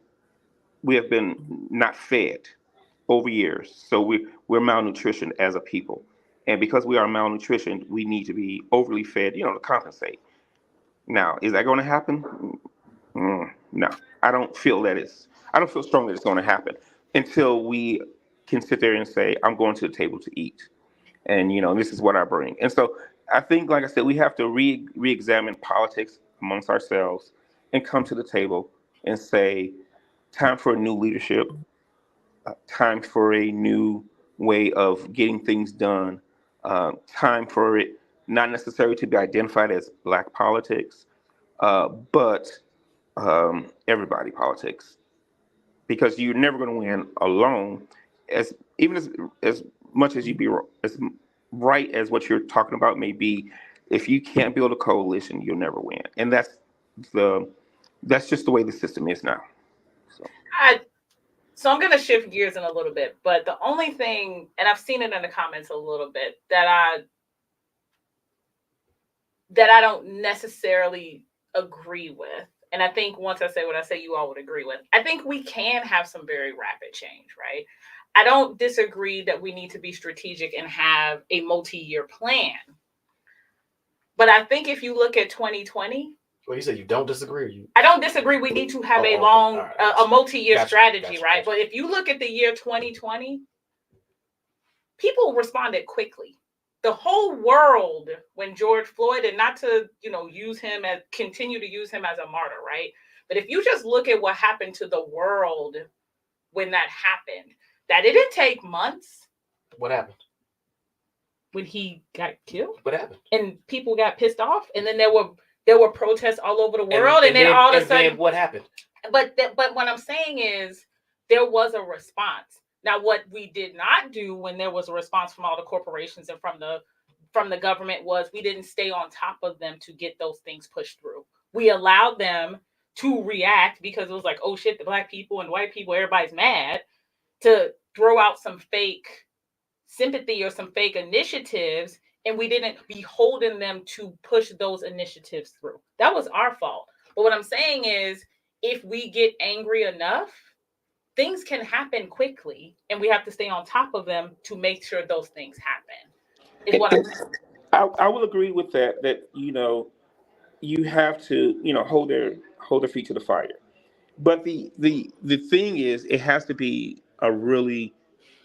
not fed over years. So we're malnutrition as a people, and because we are malnutrition, we need to be overly fed, to compensate. Now, is that going to happen? No, I don't feel that it's. I don't feel strongly it's going to happen until we can sit there and say, "I'm going to the table to eat," and this is what I bring. And so I think, like I said, we have to re-examine politics amongst ourselves and come to the table and say, "Time for a new leadership. Time for a new way of getting things done. Time for it not necessarily to be identified as black politics, but everybody politics, because you're never going to win alone. As even as much as you be as right as what you're talking about may be, if you can't build a coalition, you'll never win, and that's just the way the system is now. So I'm going to shift gears in a little bit, but the only thing, and I've seen it in the comments a little bit, that I don't necessarily agree with, and I think once I say what I say, you all would agree with. I think we can have some very rapid change, right? I don't disagree that we need to be strategic and have a multi-year plan. But I think if you look at 2020, well, you said you don't disagree. I don't disagree. We need to have a multi-year strategy, right? But if you look at the year 2020, people responded quickly. The whole world, when George Floyd, and not to, continue to use him as a martyr, right? But if you just look at what happened to the world when that happened, that it didn't take months. What happened? When he got killed? What happened? And people got pissed off, and then there were protests all over the world, and then all of a sudden, what happened? But what I'm saying is there was a response. Now, what we did not do when there was a response from all the corporations and from the government was we didn't stay on top of them to get those things pushed through. We allowed them to react because it was like, oh shit, the black people and white people, everybody's mad, to throw out some fake sympathy or some fake initiatives, and we didn't be holding them to push those initiatives through. That was our fault. But what I'm saying is, if we get angry enough, things can happen quickly, and we have to stay on top of them to make sure those things happen. Is what I'm saying. I will agree with that. That you have to hold their feet to the fire. But the thing is, it has to be a really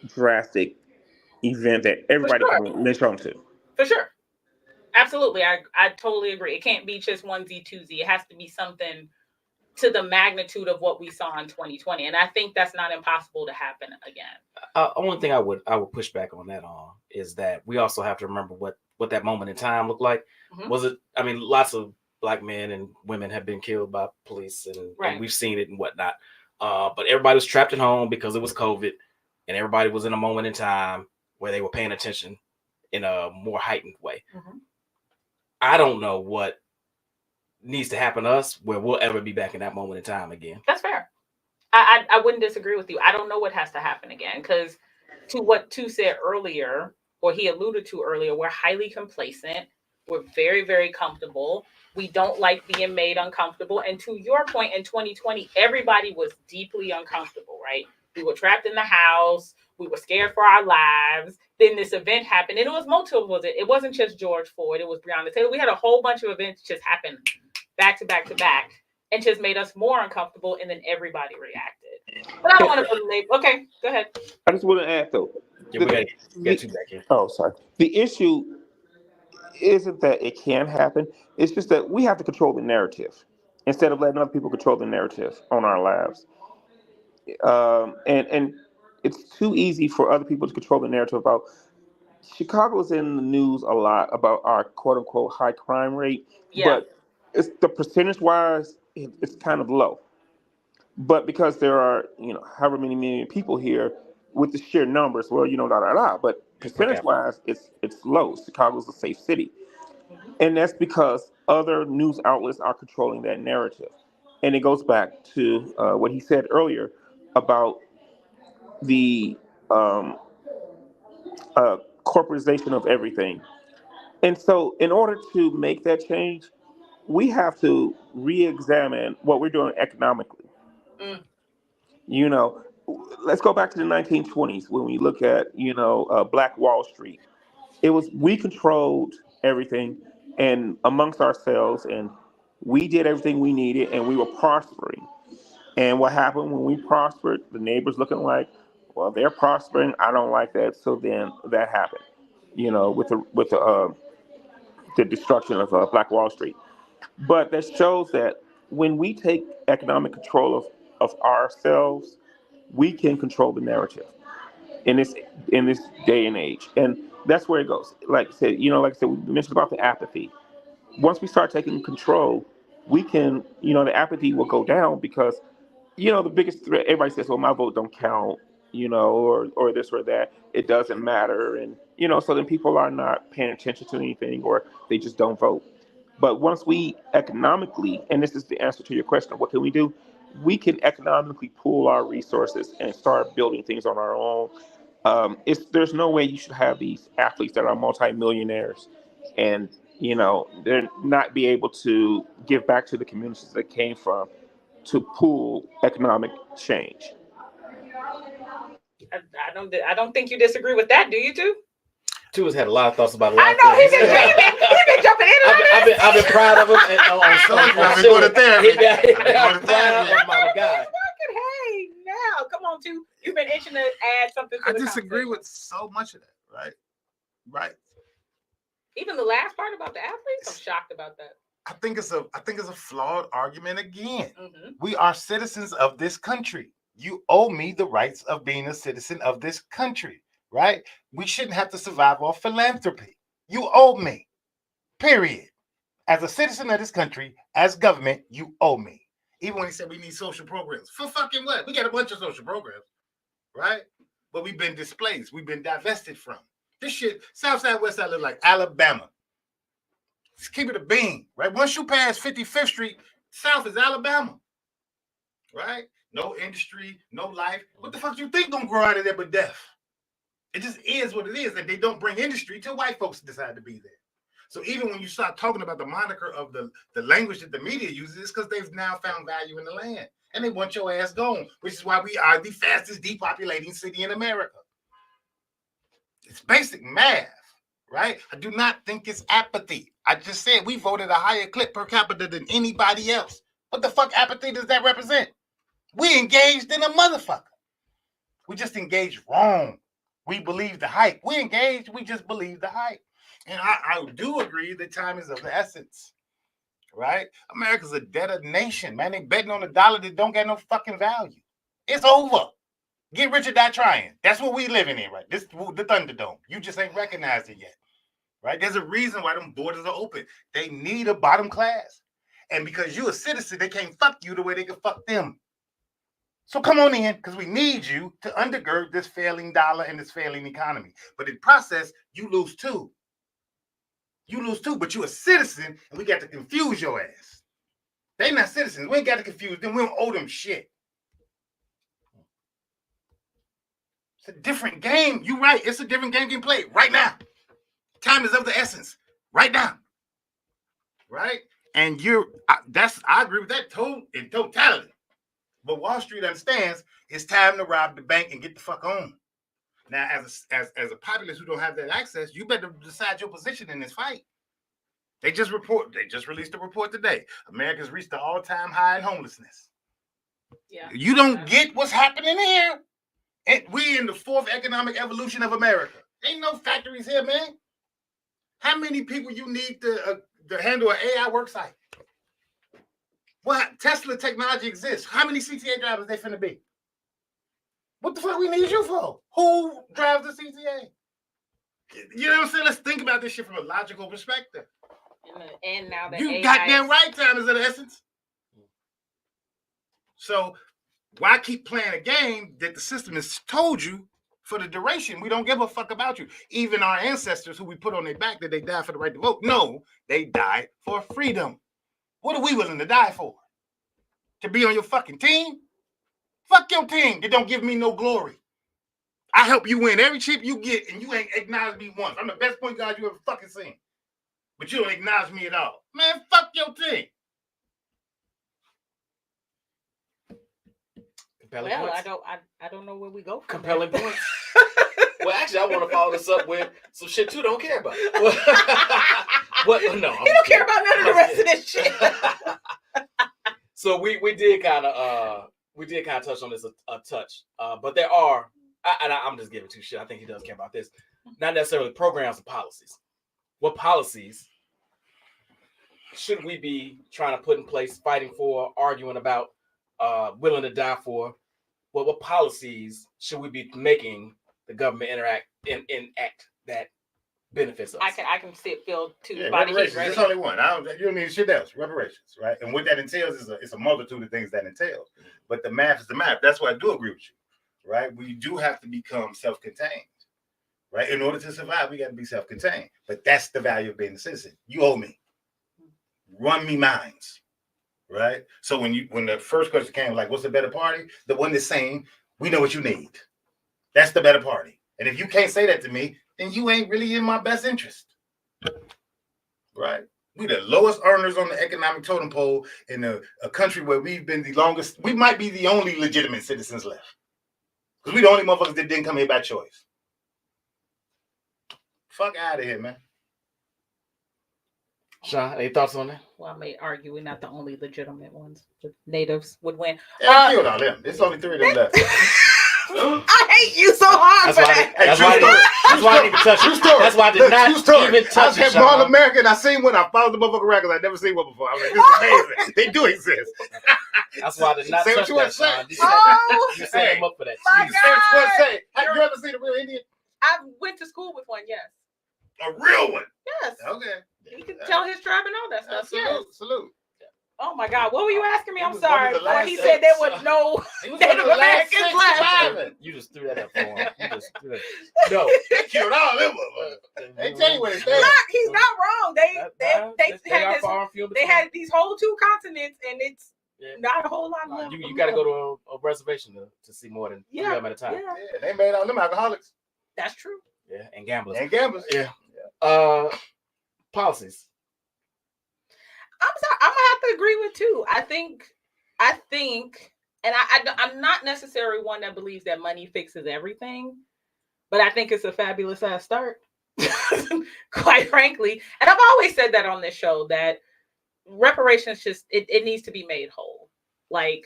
drastic event that everybody can latch on to. For sure. Absolutely. I totally agree. It can't be just onesie, twosie. It has to be something to the magnitude of what we saw in 2020. And I think that's not impossible to happen again. One thing I would push back on that is that we also have to remember what that moment in time looked like. Mm-hmm. Was it, lots of black men and women have been killed by police and we've seen it and whatnot. But everybody was trapped at home because it was COVID, and everybody was in a moment in time where they were paying attention in a more heightened way. Mm-hmm. I don't know what needs to happen to us where we'll ever be back in that moment in time again. That's fair. I wouldn't disagree with you. I don't know what has to happen again, because to what Tu said earlier, or he alluded to earlier, we're highly complacent. We're very, very comfortable. We don't like being made uncomfortable. And to your point, in 2020, everybody was deeply uncomfortable, right? We were trapped in the house. We were scared for our lives. Then this event happened, and it was multiple. It wasn't just George Floyd. It was Breonna Taylor. We had a whole bunch of events just happen back to back to back, and just made us more uncomfortable. And then everybody reacted. But I don't want to believe. Okay, go ahead. I just want to add though. Yeah, we got you back here. Oh, sorry. The issue isn't that it can happen. It's just that we have to control the narrative instead of letting other people control the narrative on our lives. And it's too easy for other people to control the narrative about. Chicago's in the news a lot about our quote unquote high crime rate, but it's the percentage wise, it's kind of low. But because there are, however many million people here with the sheer numbers, but percentage wise, it's low. Chicago's a safe city. And that's because other news outlets are controlling that narrative. And it goes back to what he said earlier about the corporatization of everything. And so, in order to make that change, we have to re-examine what we're doing economically. Mm. You know, let's go back to the 1920s when we look at Black Wall Street. It was we controlled everything and amongst ourselves, and we did everything we needed, and we were prospering. And what happened when we prospered? The neighbors looking like, well, they're prospering. I don't like that. So then that happened. With the destruction of Black Wall Street. But that shows that when we take economic control of ourselves, we can control the narrative in this day and age. And that's where it goes. Like I said, we mentioned about the apathy. Once we start taking control, we can, the apathy will go down because, the biggest threat, everybody says, well, my vote don't count, or this or that. It doesn't matter. And, so then people are not paying attention to anything or they just don't vote. But once we economically, and this is the answer to your question, what can we do? We can economically pool our resources and start building things on our own. There's no way you should have these athletes that are multimillionaires and they're not be able to give back to the communities they came from to pool economic change. I don't think you disagree with that, do you too? Two has had a lot of thoughts about a lot I of know things. he's been jumping in and out. I've been proud of him. I've been going to therapy. I'm proud of my guy. Hey, now come on, too. You've been itching to add something. To I the disagree conversation. with so much of that. Right. Even the last part about the athletes. I'm shocked about that. I think it's a flawed argument again. Mm-hmm. We are citizens of this country. You owe me the rights of being a citizen of this country, right? We shouldn't have to survive off philanthropy. You owe me, period. As a citizen of this country, as government, you owe me. Even when he said we need social programs. For fucking what? We got a bunch of social programs, right? But we've been displaced. We've been divested from. This shit, Southside, Westside look like Alabama. Let's keep it a bean, right? Once you pass 55th Street, South is Alabama, right? No industry, no life. What the fuck you think gonna grow out of there but death? It just is what it is, and they don't bring industry till white folks decide to be there. So even when you start talking about the moniker of the language that the media uses, it's because they've now found value in the land, and they want your ass gone, which is why we are the fastest depopulating city in America. It's basic math, right? I do not think it's apathy. I just said we voted a higher clip per capita than anybody else. What the fuck apathy does that represent? We engaged in a motherfucker. We just engaged wrong. We believe the hype. We engaged, we just believe the hype. And I do agree that time is of the essence, right? America's a debtor nation, man. They betting on a dollar that don't got no fucking value. It's over. Get rich or die trying. That's what we living in, right? This the Thunderdome. You just ain't recognized it yet, right? There's a reason why them borders are open. They need a bottom class. And because you a citizen, they can't fuck you the way they can fuck them. So come on in, because we need you to undergird this failing dollar and this failing economy. But in the process, you lose too. You lose too, but you a citizen, and we got to confuse your ass. They not citizens. We ain't got to confuse them. We don't owe them shit. It's a different game. You're right. It's a different game getting played right now. Time is of the essence. Right now. Right? And I agree with that in totality. But Wall Street understands it's time to rob the bank and get the fuck on. Now, as a populace who don't have that access, you better decide your position in this fight. They just released a report today. America's reached the all-time high in homelessness. Yeah. You don't get what's happening here. And we in the fourth economic evolution of America. Ain't no factories here, man. How many people you need to handle an AI work site? What Tesla technology exists? How many CTA drivers they finna be? What the fuck we need you for? Who drives the CTA? You know what I'm saying? Let's think about this shit from a logical perspective. And now that you goddamn right, time is of the essence. So why keep playing a game that the system has told you for the duration? We don't give a fuck about you. Even our ancestors who we put on their back that they died for the right to vote. No, they died for freedom. What are we willing to die for? To be on your fucking team? Fuck your team. They don't give me no glory. I help you win every chip you get, and you ain't acknowledged me once. I'm the best point guard you ever fucking seen. but you don't acknowledge me at all. Man, fuck your team. Compelling Well, points. I don't know where we go. Compelling points. Well, actually, I want to follow this up with some shit you don't care about. What? No, He don't care about none of the rest of this shit. So we did kind of touch on this a touch, but there are, I'm just giving two shit. I think he does care about this, not necessarily programs and policies. What policies should we be trying to put in place, fighting for, arguing about, willing to die for? What policies should we be making the government enact that benefits us? I can feel two Yeah, body heat. reparations. Right? There's only one. You don't need shit else. Reparations, right? And what that entails is it's a multitude of things that entails. But the math is the math. That's why I do agree with you, right? We do have to become self-contained, right? In order to survive, we got to be self-contained. But that's the value of being a citizen. You owe me. Run me mines, right? So when the first question came, like, what's the better party? The one that's saying, we know what you need. That's the better party. And if you can't say that to me, then you ain't really in my best interest. Right? We the lowest earners on the economic totem pole in a country where we've been the longest. We might be the only legitimate citizens left. Because we the only motherfuckers that didn't come here by choice. Fuck out of here, man. Sean, any thoughts on that? Well, I may argue we're not the only legitimate ones. The natives would win. Yeah, killed all them. There's only 3 of them left. I hate you so hard for that. That's why I didn't even touch it. That's why I did not even touch it. I was at America and I seen one. I followed the motherfucker around because I'd never seen one before. I was like, this is amazing. They do exist. That's why I did not Say touch what you that, want to Sean. Oh, You set him up for that. my Jesus. God. Have you ever seen a real Indian? I went to school with one, yes. A real one? Yes. Okay. You can tell his tribe and all that stuff. Yes. Salute. Oh my God, what were you asking me? He I'm was sorry. one of the When last he said there was no Native Americans left. You just threw that up for him. You just threw that. No, They killed all them motherfuckers. They tell you what it's there. Look, he's not wrong. They had these whole 2 continents, and it's not a whole lot left. You got to go to a reservation to see more than 3 of them at a time. Yeah, Yeah, they made all them alcoholics that's true. Yeah, and gamblers. and gamblers. Yeah. Policies. I'm sorry. I'm gonna have to agree with 2. I think, and I'm not necessarily one that believes that money fixes everything, but I think it's a fabulous ass start. Quite frankly, and I've always said that on this show that reparations it needs to be made whole. Like,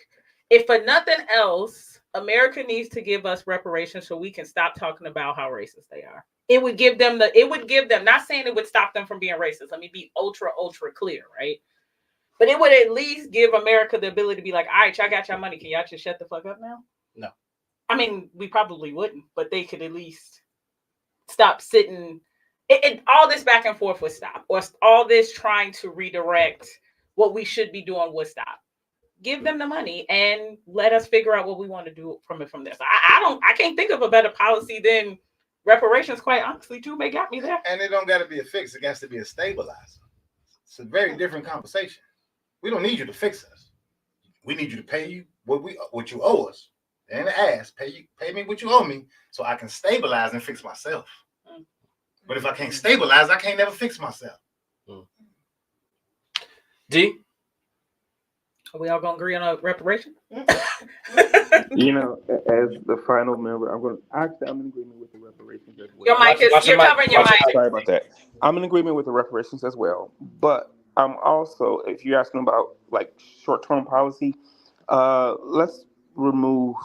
if for nothing else, America needs to give us reparations so we can stop talking about how racist they are. It would give them, not saying it would stop them from being racist. Let me be ultra clear, right? But it would at least give America the ability to be like, all right, y'all got your money. Can y'all just shut the fuck up now? No. I mean, we probably wouldn't, but they could at least stop sitting. All this back and forth would stop. Or all this trying to redirect what we should be doing would stop. Give them the money and let us figure out what we want to do from there. So I can't think of a better policy than reparations, quite honestly. Too may got me there. And it don't got to be a fix. It got to be a stabilizer. It's a very different conversation. We don't need you to fix us. We need you to pay you what you owe us. And ask, pay me what you owe me, so I can stabilize and fix myself. But if I can't stabilize, I can't never fix myself. D. Are we all gonna agree on a reparation? You know, as the final member, I'm in agreement with the reparations as well. Your mic is, you're covering your mic. Sorry about that. I'm in agreement with the reparations as well, but I'm also, if you're asking about like short-term policy, let's remove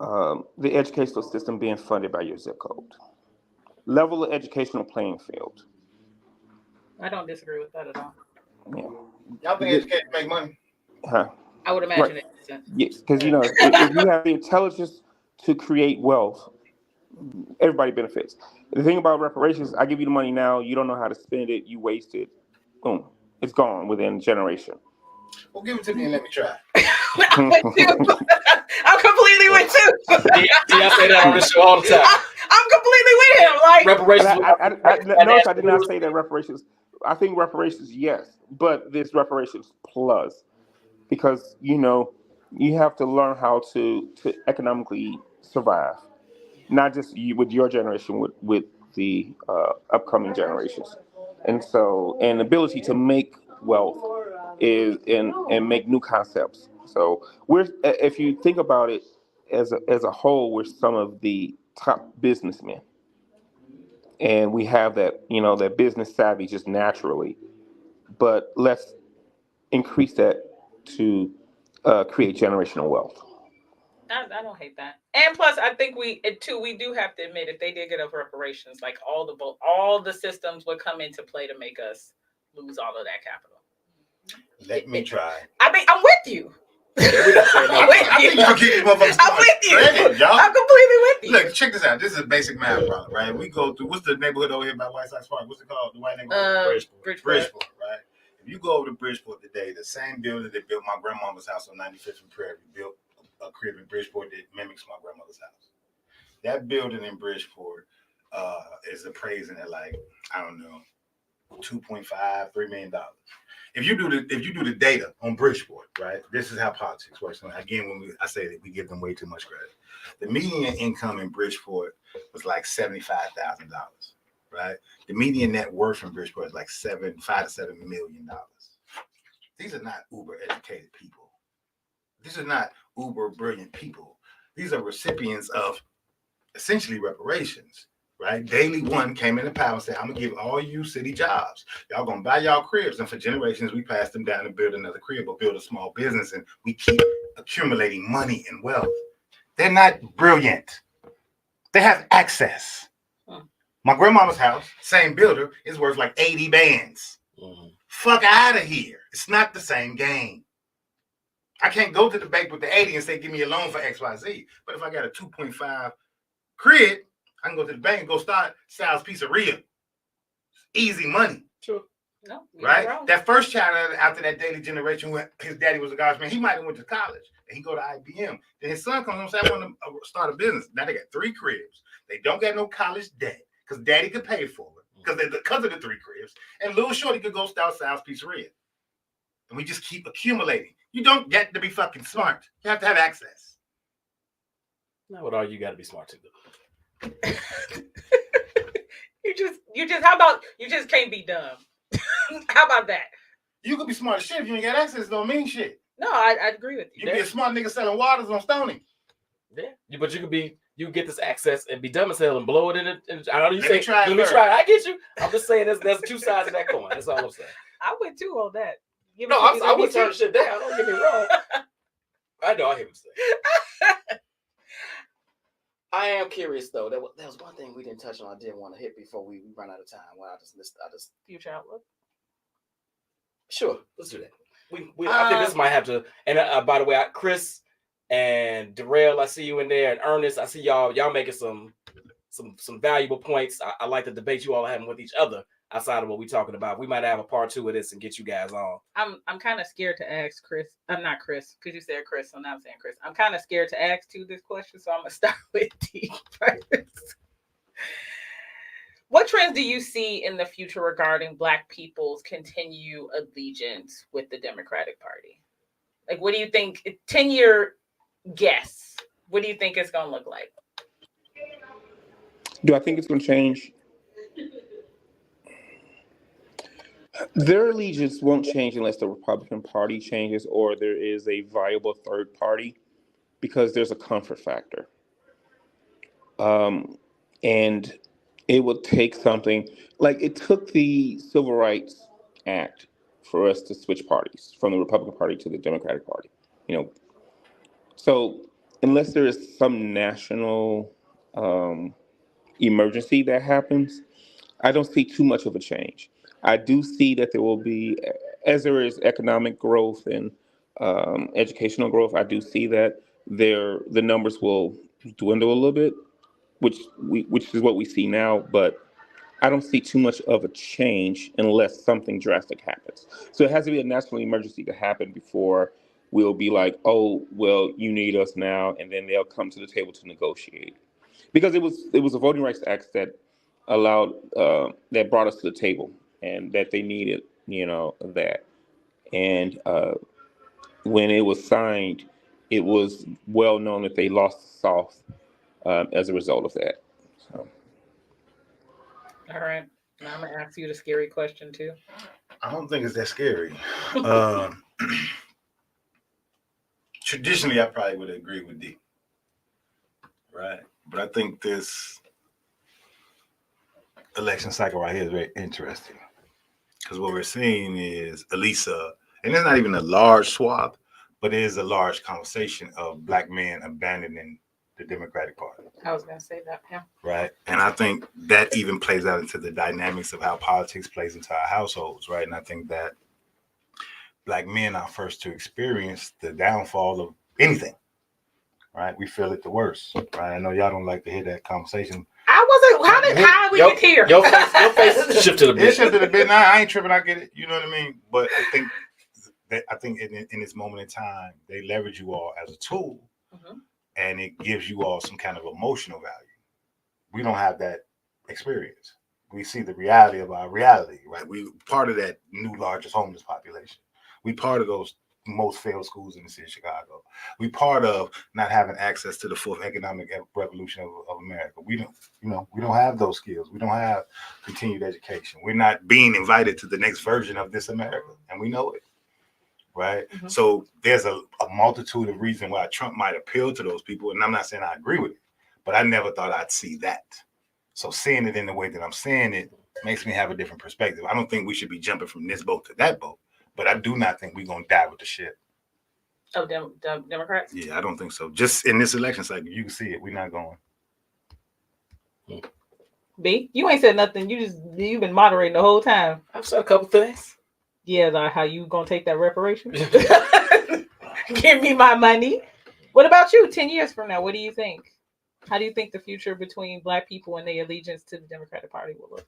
the educational system being funded by your zip code. Level the educational playing field. I don't disagree with that at all. Yeah. Y'all think education make money? Huh. I would imagine Right. it makes sense. Yes, because you know, if you have the intelligence to create wealth, everybody benefits. The thing about reparations, I give you the money now, you don't know how to spend it, you waste it, boom, it's gone within a generation. Well, give it to me and let me try. I'm with you. I'm completely with you. I say that on the show all the time. I'm completely with him. Like, Reparations. Notice I did not say that reparations. I think reparations, yes, but this reparations plus, because you know you have to learn how to economically survive, not just you with your generation, with the upcoming generations. And so, and ability to make wealth is and make new concepts. So we're, if you think about it as a whole, we're some of the top businessmen, and we have that, you know, that business savvy just naturally. But let's increase that to create generational wealth. I don't hate that. And plus, I think we do have to admit, if they did get up reparations, like all the systems would come into play to make us lose all of that capital. Let me try. I mean, I'm with you. I think y'all keep these motherfuckers. I'm with you. Credit, y'all. I'm completely with you. Look, check this out. This is a basic math problem, right? We go through, what's the neighborhood over here by White Sox Park? What's it called? The white neighborhood? Bridgeport, right? If you go over to Bridgeport today, the same building that built my grandmother's house on 95th and Prairie built a crib in Bridgeport that mimics my grandmother's house. That building in Bridgeport is appraising at like, I don't know, $2.5, $3 million. If you do the data on Bridgeport, right? This is how politics works. And again, I say that we give them way too much credit. The median income in Bridgeport was like $75,000, right? The median net worth in Bridgeport is like $5 to $7 million. These are not uber educated people. These are not uber brilliant people. These are recipients of essentially reparations. Right? Daily One came into power and said, I'm going to give all you city jobs. Y'all going to buy y'all cribs. And for generations, we passed them down and build another crib or build a small business. And we keep accumulating money and wealth. They're not brilliant. They have access. My grandmama's house, same builder, is worth like 80 bands. Fuck out of here. It's not the same game. I can't go to the bank with the 80 and say, give me a loan for XYZ. But if I got a 2.5 crib, I can go to the bank and go start Sal's Pizzeria. Easy money. Sure. No. Right? That first child after that daily generation, when his daddy was a guardsman, he might have went to college and he go to IBM. Then his son comes home and says, I want to start a business. Now they got 3 cribs. They don't got no college debt because daddy could pay for it because of the 3 cribs. And little shorty could go start Sal's Pizzeria. And we just keep accumulating. You don't get to be fucking smart. You have to have access. Not with all you got to be smart to do. you just how about you just can't be dumb? How about that? You could be smart as shit if you ain't got access. Don't mean shit. No, I agree with you. You be a smart nigga selling waters on Stony. Yeah, but you get this access and be dumb as hell and blow it in it. I know you Let say, me try it. Let me try it. I get you. I'm just saying there's 2 sides of that coin. That's all I'm saying. I went too on that. No, I would turn shit down. Don't get me wrong. I know I hear what you're saying. I am curious though. There was one thing we didn't touch on. I did want to hit before we run out of time. Well, I just future outlook. Sure, let's do that. I think this might have to. And by the way, Chris and Darrell, I see you in there, and Ernest, I see y'all making some valuable points. I like the debate you all are having with each other outside of what we're talking about. We might have a part 2 of this and get you guys on. I'm kind of scared to ask Chris. I'm not Chris, because you said Chris, so now I'm saying Chris. I'm kind of scared to ask this question, so I'm gonna start with D first. What trends do you see in the future regarding Black people's continued allegiance with the Democratic Party? Like, what do you think? 10-year guess. What do you think it's gonna look like? Do I think it's gonna change? Their allegiance won't change unless the Republican Party changes or there is a viable third party, because there's a comfort factor. And it will take something like it took the Civil Rights Act for us to switch parties from the Republican Party to the Democratic Party. You know, so unless there is some national emergency that happens, I don't see too much of a change. I do see that there will be, as there is economic growth and educational growth, I do see that the numbers will dwindle a little bit, which is what we see now. But I don't see too much of a change unless something drastic happens. So it has to be a national emergency to happen before we'll be like, oh, well, you need us now, and then they'll come to the table to negotiate. Because it was a Voting Rights Act that allowed that brought us to the table, and that they needed, that. And when it was signed, it was well known that they lost the South as a result of that. So. All right. Now I'm gonna ask you the scary question too. I don't think it's that scary. Traditionally, I probably would agree with D. Right. But I think this election cycle right here is very interesting. Because what we're seeing is at least and it's not even a large swath, but it is a large conversation of Black men abandoning the Democratic Party. I was gonna say that, yeah. Right. And I think that even plays out into the dynamics of how politics plays into our households, right? And I think that Black men are first to experience the downfall of anything. Right? We feel it the worst. Right. I know y'all don't like to hear that conversation. I wasn't how we get here? Your face shifted a bit. It shifted a bit. Now I ain't tripping, I get it. You know what I mean? But I think in this moment in time, they leverage you all as a tool. Mm-hmm. And it gives you all some kind of emotional value. We don't have that experience. We see the reality of our reality, right? We part of that new largest homeless population. We part of those most failed schools in the city of Chicago. We part of not having access to the fourth economic revolution of America. We don't have those skills. We don't have continued education. We're not being invited to the next version of this America, and we know it. Right. Mm-hmm. So there's a multitude of reasons why Trump might appeal to those people. And I'm not saying I agree with it, but I never thought I'd see that. So seeing it in the way that I'm seeing it makes me have a different perspective. I don't think we should be jumping from this boat to that boat, but I do not think we're going to die with the ship. Oh, Democrats? Yeah, I don't think so. Just in this election cycle, you can see it. We're not going. B, you ain't said nothing. You've been moderating the whole time. I've said a couple things. Yeah, like how you gonna take that reparation? Give me my money. What about you? 10 years from now, what do you think? How do you think the future between Black people and their allegiance to the Democratic Party will look?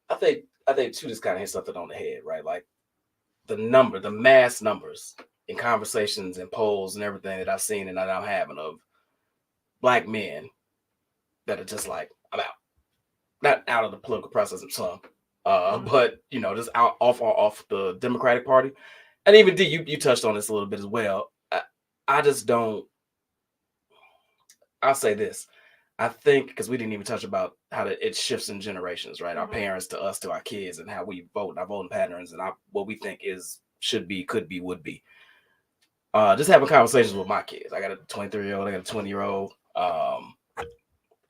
I think too, just kind of hit something on the head, right? Like the mass numbers in conversations and polls and everything that I've seen and that I'm having of Black men that are just like, I'm out. Not out of the political process of some. But just off the Democratic Party, and even D, you touched on this a little bit as well. I just don't. I'll say this. I think because we didn't even touch about how it shifts in generations, right? Mm-hmm. Our parents to us to our kids, and how we vote, and our voting patterns, and what we think should be, could be, would be. Just having conversations with my kids. I got a 23-year-old. I got a 20-year-old.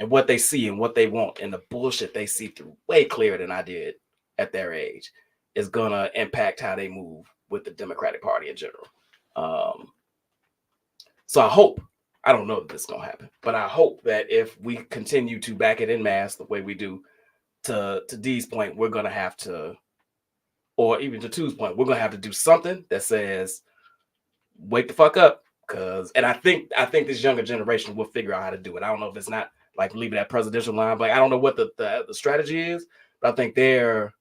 And what they see and what they want and the bullshit they see through way clearer than I did at their age is going to impact how they move with the Democratic Party in general. So I don't know that this is going to happen, but I hope that if we continue to back it in mass the way we do, to D's point, we're going to have to, or even to 2's point, we're going to have to do something that says, wake the fuck up. And I think this younger generation will figure out how to do it. I don't know if it's not like leaving that presidential line. Like, I don't know what the strategy is, but I think they're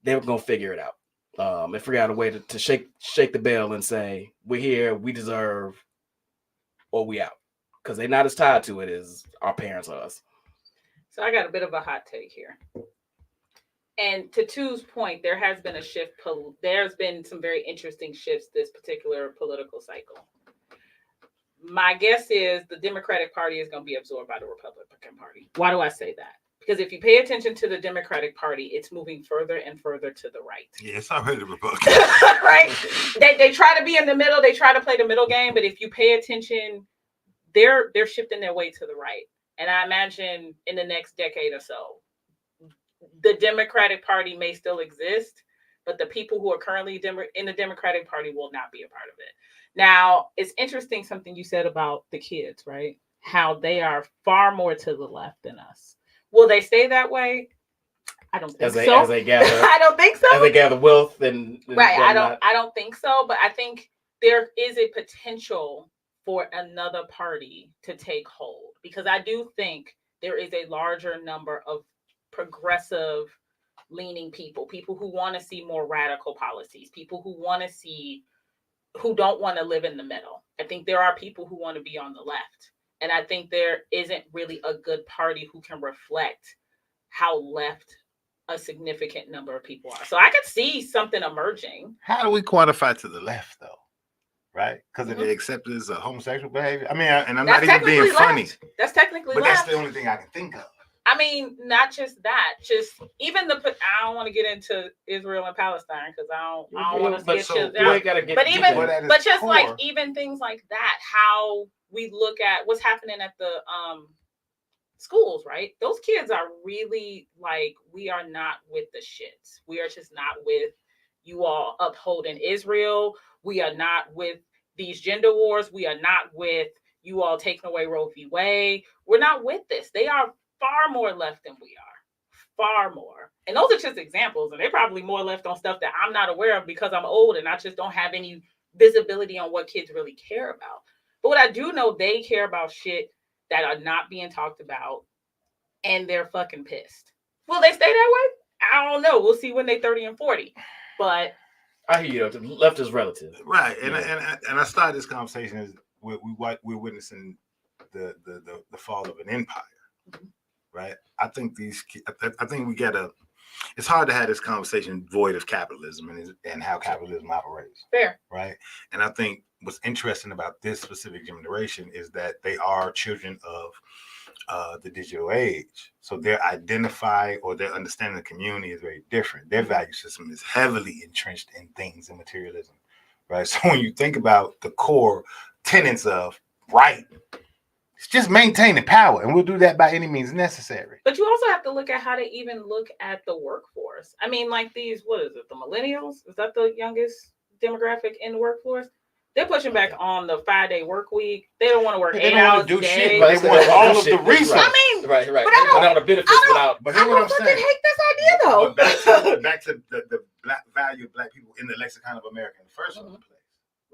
going to figure it out and figure out a way to shake the bell and say, we're here, we deserve, or we out. Because they're not as tied to it as our parents are us. So I got a bit of a hot take here. And to 2's point, there has been a shift. There's been some very interesting shifts this particular political cycle. My guess is the Democratic Party is going to be absorbed by the Republican Party. Why do I say that? Because if you pay attention to the Democratic Party, it's moving further and further to the right. Yeah, it's already the Republican. Right? They try to be in the middle. They try to play the middle game. But if you pay attention, they're shifting their way to the right. And I imagine in the next decade or so, the Democratic Party may still exist, but the people who are currently in the Democratic Party will not be a part of it. Now, it's interesting something you said about the kids, right? How they are far more to the left than us. Will they stay that way? I don't think so. As they gather, I don't think so. As they gather wealth and right. I don't think so. But I think there is a potential for another party to take hold, because I do think there is a larger number of progressive leaning people who want to see more radical policies, people who don't want to live in the middle. I think there are people who want to be on the left. And I think there isn't really a good party who can reflect how left a significant number of people are. So I could see something emerging. How do we quantify to the left, though? Right? Because of the acceptance of homosexual behavior? I mean, and I'm not even being funny. That's technically but left. That's the only thing I can think of. I mean, not just that, just even I don't want to get into Israel and Palestine because I don't want to get chilled down. But just core, like even things like that, how we look at what's happening at the schools, right? Those kids are really like, we are not with the shits. We are just not with you all upholding Israel. We are not with these gender wars. We are not with you all taking away Roe v. Wade. We're not with this. They are far more left than we are. Far more. And those are just examples. And they're probably more left on stuff that I'm not aware of because I'm old and I just don't have any visibility on what kids really care about. But what I do know, they care about shit that are not being talked about, and they're fucking pissed. Will they stay that way? I don't know. We'll see when they're 30 and 40. But I hear you. Left is relative, right? And I started this conversation as we're witnessing the fall of an empire, right? I think we gotta. It's hard to have this conversation void of capitalism and how capitalism operates. Fair, right? And I think what's interesting about this specific generation is that they are children of the digital age. So their identify or their understanding of the community is very different. Their value system is heavily entrenched in things and materialism, right? So when you think about the core tenets of right, it's just maintaining power, and we'll do that by any means necessary. But you also have to look at how they even look at the workforce. I mean, like these, what is it, the millennials? Is that the youngest demographic in the workforce? They're pushing back on the 5-day work week. They don't want to work 8 hours a day. Shit, they want all of the resources. I mean, right. But I don't want the benefits without. But here's what I'm saying. I hate this idea though. But back to the black value of black people in the lexicon of America in the first place,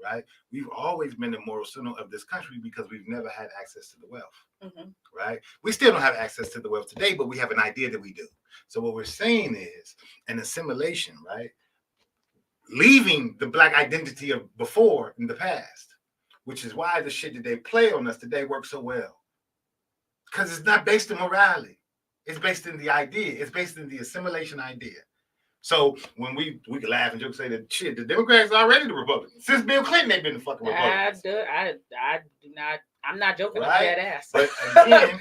right? We've always been the moral center of this country because we've never had access to the wealth, right? We still don't have access to the wealth today, but we have an idea that we do. So what we're saying is an assimilation, right? Leaving the black identity of before in the past, which is why the shit that they play on us today works so well. Because it's not based in morality. It's based in the idea. It's based in the assimilation idea. So when we can laugh and joke, say that shit, the Democrats are already the Republicans. Since Bill Clinton, they've been the fucking Republicans. I do not. I'm not joking. Right? I'm dead ass. But again,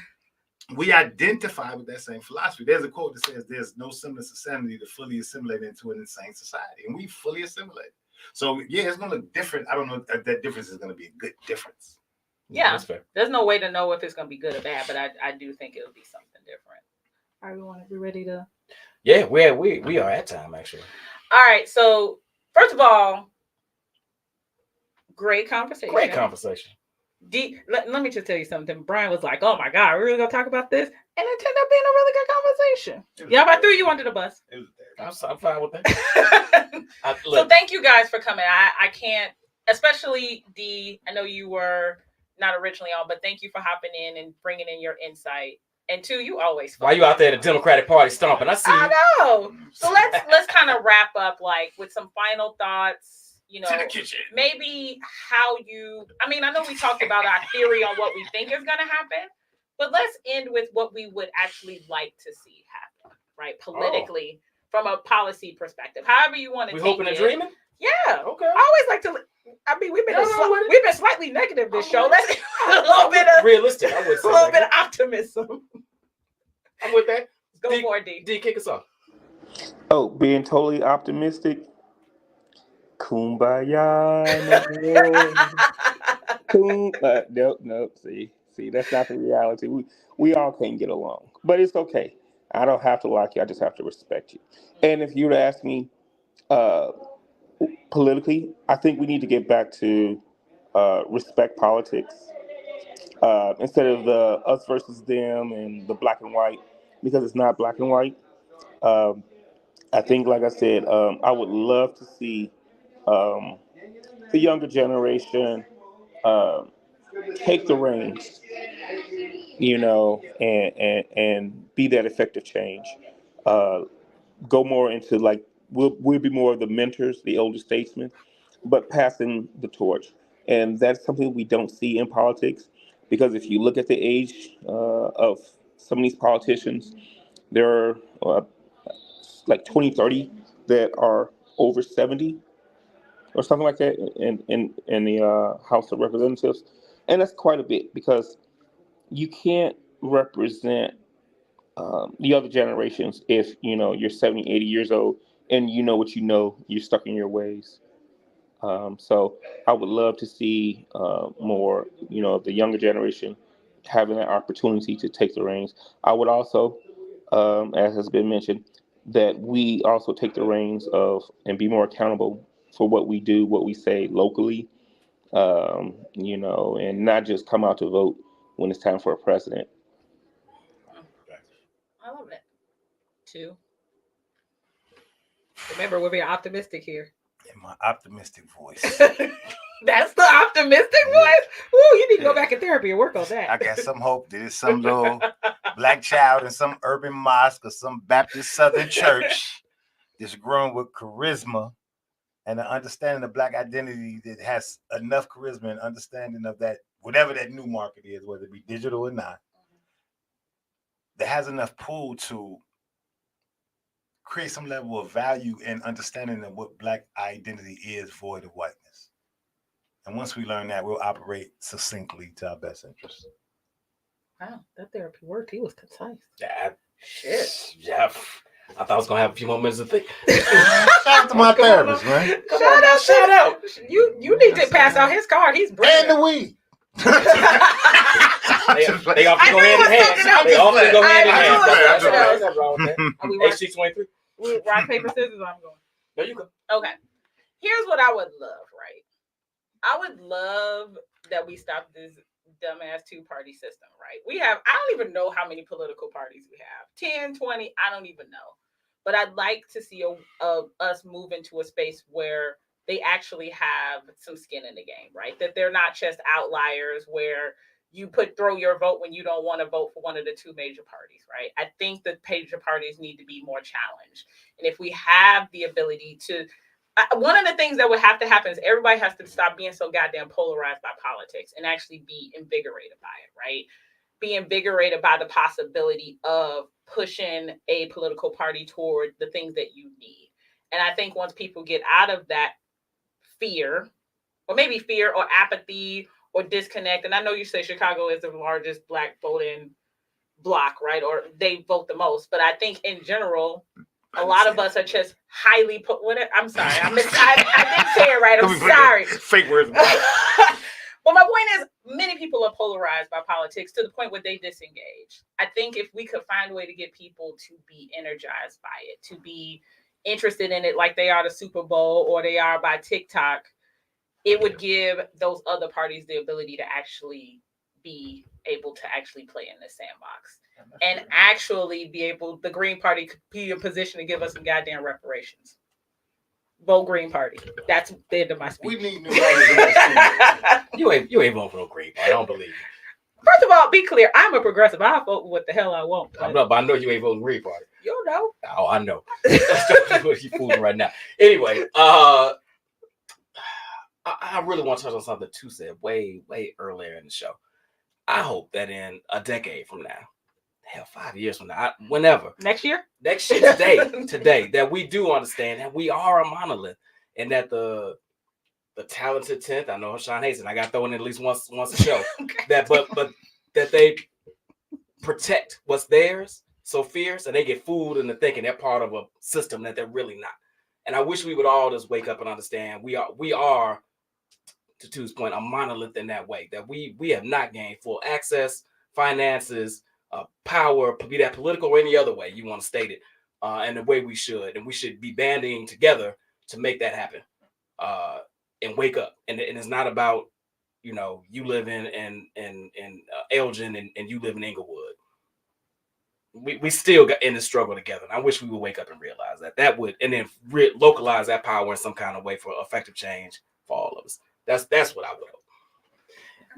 we identify with that same philosophy. There's a quote that says, "There's no semblance of sanity to fully assimilate into an insane society," and we fully assimilate. So yeah, it's gonna look different. I don't know if that difference is gonna be a good difference. Yeah, that's fair. There's no way to know if it's gonna be good or bad, but I do think it'll be something different. All right, we want to be ready to. Yeah, we are at time actually. All right, so first of all, great conversation. Great conversation. Let me just tell you something. Brian was like, "Oh my God, we're really gonna talk about this," and it turned out being a really good conversation. Yeah, I threw you under the bus. I'm fine with that. So thank you guys for coming. I can't, especially D. I know you were not originally on, but thank you for hopping in and bringing in your insight. And two, you always. Why you out there at the Democratic Party stomping? I see. I know. So let's kind of wrap up like with some final thoughts. You know, maybe how you. I mean, I know we talked about our theory on what we think is going to happen, but let's end with what we would actually like to see happen, right? Politically, from a policy perspective, however you want to. We hoping and dreaming. Yeah. Okay. I always like to. I mean, we've been slightly negative this show. Let's a little bit of realistic. I would say a little bit of optimism. I'm with that. Go for it, D. D, kick us off. Oh, being totally optimistic. Kumbaya. Nope. See, that's not the reality. We all can't get along, but it's okay. I don't have to like you. I just have to respect you. And if you were to ask me, politically, I think we need to get back to respect politics instead of the us versus them and the black and white, because it's not black and white. I think, like I said, I would love to see the younger generation take the reins, you know, and be that effective change. Go more into like we'll be more of the mentors, the older statesmen, but passing the torch. And that's something we don't see in politics, because if you look at the age of some of these politicians, there are like 20, 30 that are over 70 or something like that in the House of Representatives. And that's quite a bit, because you can't represent the other generations. If you're 70, 80 years old and you know what you know, you're stuck in your ways. So I would love to see more, the younger generation having that opportunity to take the reins. I would also, as has been mentioned, that we also take the reins of and be more accountable for what we do, what we say locally, and not just come out to vote when it's time for a president. I love it. 2. Remember, we're being optimistic here. In my optimistic voice. That's the optimistic voice. Ooh, you need to go back in therapy and work on that. I got some hope that it's some little black child in some urban mosque or some Baptist Southern church that's growing with charisma and an understanding of black identity that has enough charisma and understanding of that, whatever that new market is, whether it be digital or not, that has enough pull to create some level of value and understanding of what black identity is void of whiteness. And once we learn that, we'll operate succinctly to our best interest. Wow, that therapy worked. He was concise. Yeah, Shit. yeah. I thought I was gonna have a few more minutes to think. Shout out to my therapist, man. Shout out. You need to pass out his card. He's And brilliant. the weed. They often go hand in hand. They often go hand in hand. I know. That's nothing wrong with that. Are we rock, HC23. rock, paper, scissors? I'm going. No, you go. Okay. Here's what I would love, right? I would love that we stop this dumbass 2-party system, right? I don't even know how many political parties we have. 10, 20, I don't even know. But I'd like to see us move into a space where they actually have some skin in the game, right? That they're not just outliers where you throw your vote when you don't want to vote for one of the 2 major parties, right? I think the major parties need to be more challenged. And if we have the ability to, one of the things that would have to happen is everybody has to stop being so goddamn polarized by politics and actually be invigorated by it, right? Be invigorated by the possibility of pushing a political party toward the things that you need. And I think once people get out of that fear, or maybe fear or apathy or disconnect, and I know you say Chicago is the largest black voting block, right? Or they vote the most, but I think in general, a lot of us are just highly I'm sorry, I didn't say it right. I'm sorry. Fake words. But my point is, many people are polarized by politics to the point where they disengage. I think if we could find a way to get people to be energized by it, to be interested in it like they are the Super Bowl or they are by TikTok, it would give those other parties the ability to actually be able to actually play in the sandbox and actually the Green Party could be in position to give us some goddamn reparations. Vote Green Party. That's the end of my speech. We need new writers in that You ain't voting for no Green Party. I don't believe you. First of all, be clear. I'm a progressive. I vote what the hell I want. But I know you ain't voting Green Party. You don't know. Oh, I know. You fooling right now. Anyway, I really want to touch on something Tu said way earlier in the show. I hope that in a decade from now, 5 years from now, whenever. Next year, today, that we do understand that we are a monolith and that the talented 10th, I know Sean Hazen, I got to throw in at least once a show, that but that they protect what's theirs so fierce and they get fooled into thinking they're part of a system that they're really not. And I wish we would all just wake up and understand we are, to Tu's point, a monolith in that way, that we have not gained full access, finances, power, be that political or any other way you want to state it, and the way we should. And we should be banding together to make that happen and wake up. And it's not about, you live in Elgin and you live in Inglewood. We still got in the struggle together. And I wish we would wake up and realize that would, and then localize that power in some kind of way for effective change for all of us. That's what I would hope.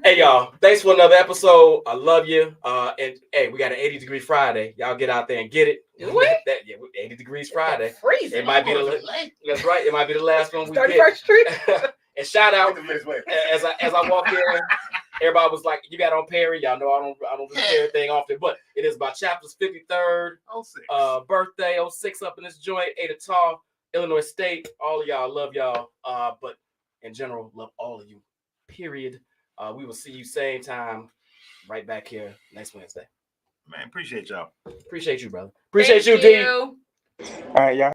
Hey y'all, thanks for another episode. I love you. And hey, we got an 80 Degree Friday. Y'all get out there and get it. Do we? 80 Degrees Friday. It's freezing. It might be that's right. It might be the last one we 31st get. Street. And shout out as I walk in, everybody was like, "You got on Perry." Y'all know I don't do everything often, but it is my chapter's 53rd birthday. 06 up in this joint. Ada Tall, Illinois State. All of y'all, love y'all. But in general, love all of you. Period. We will see you same time right back here next Wednesday. Man, appreciate y'all. Appreciate you, brother. Appreciate Thank you, D. you. All right, y'all.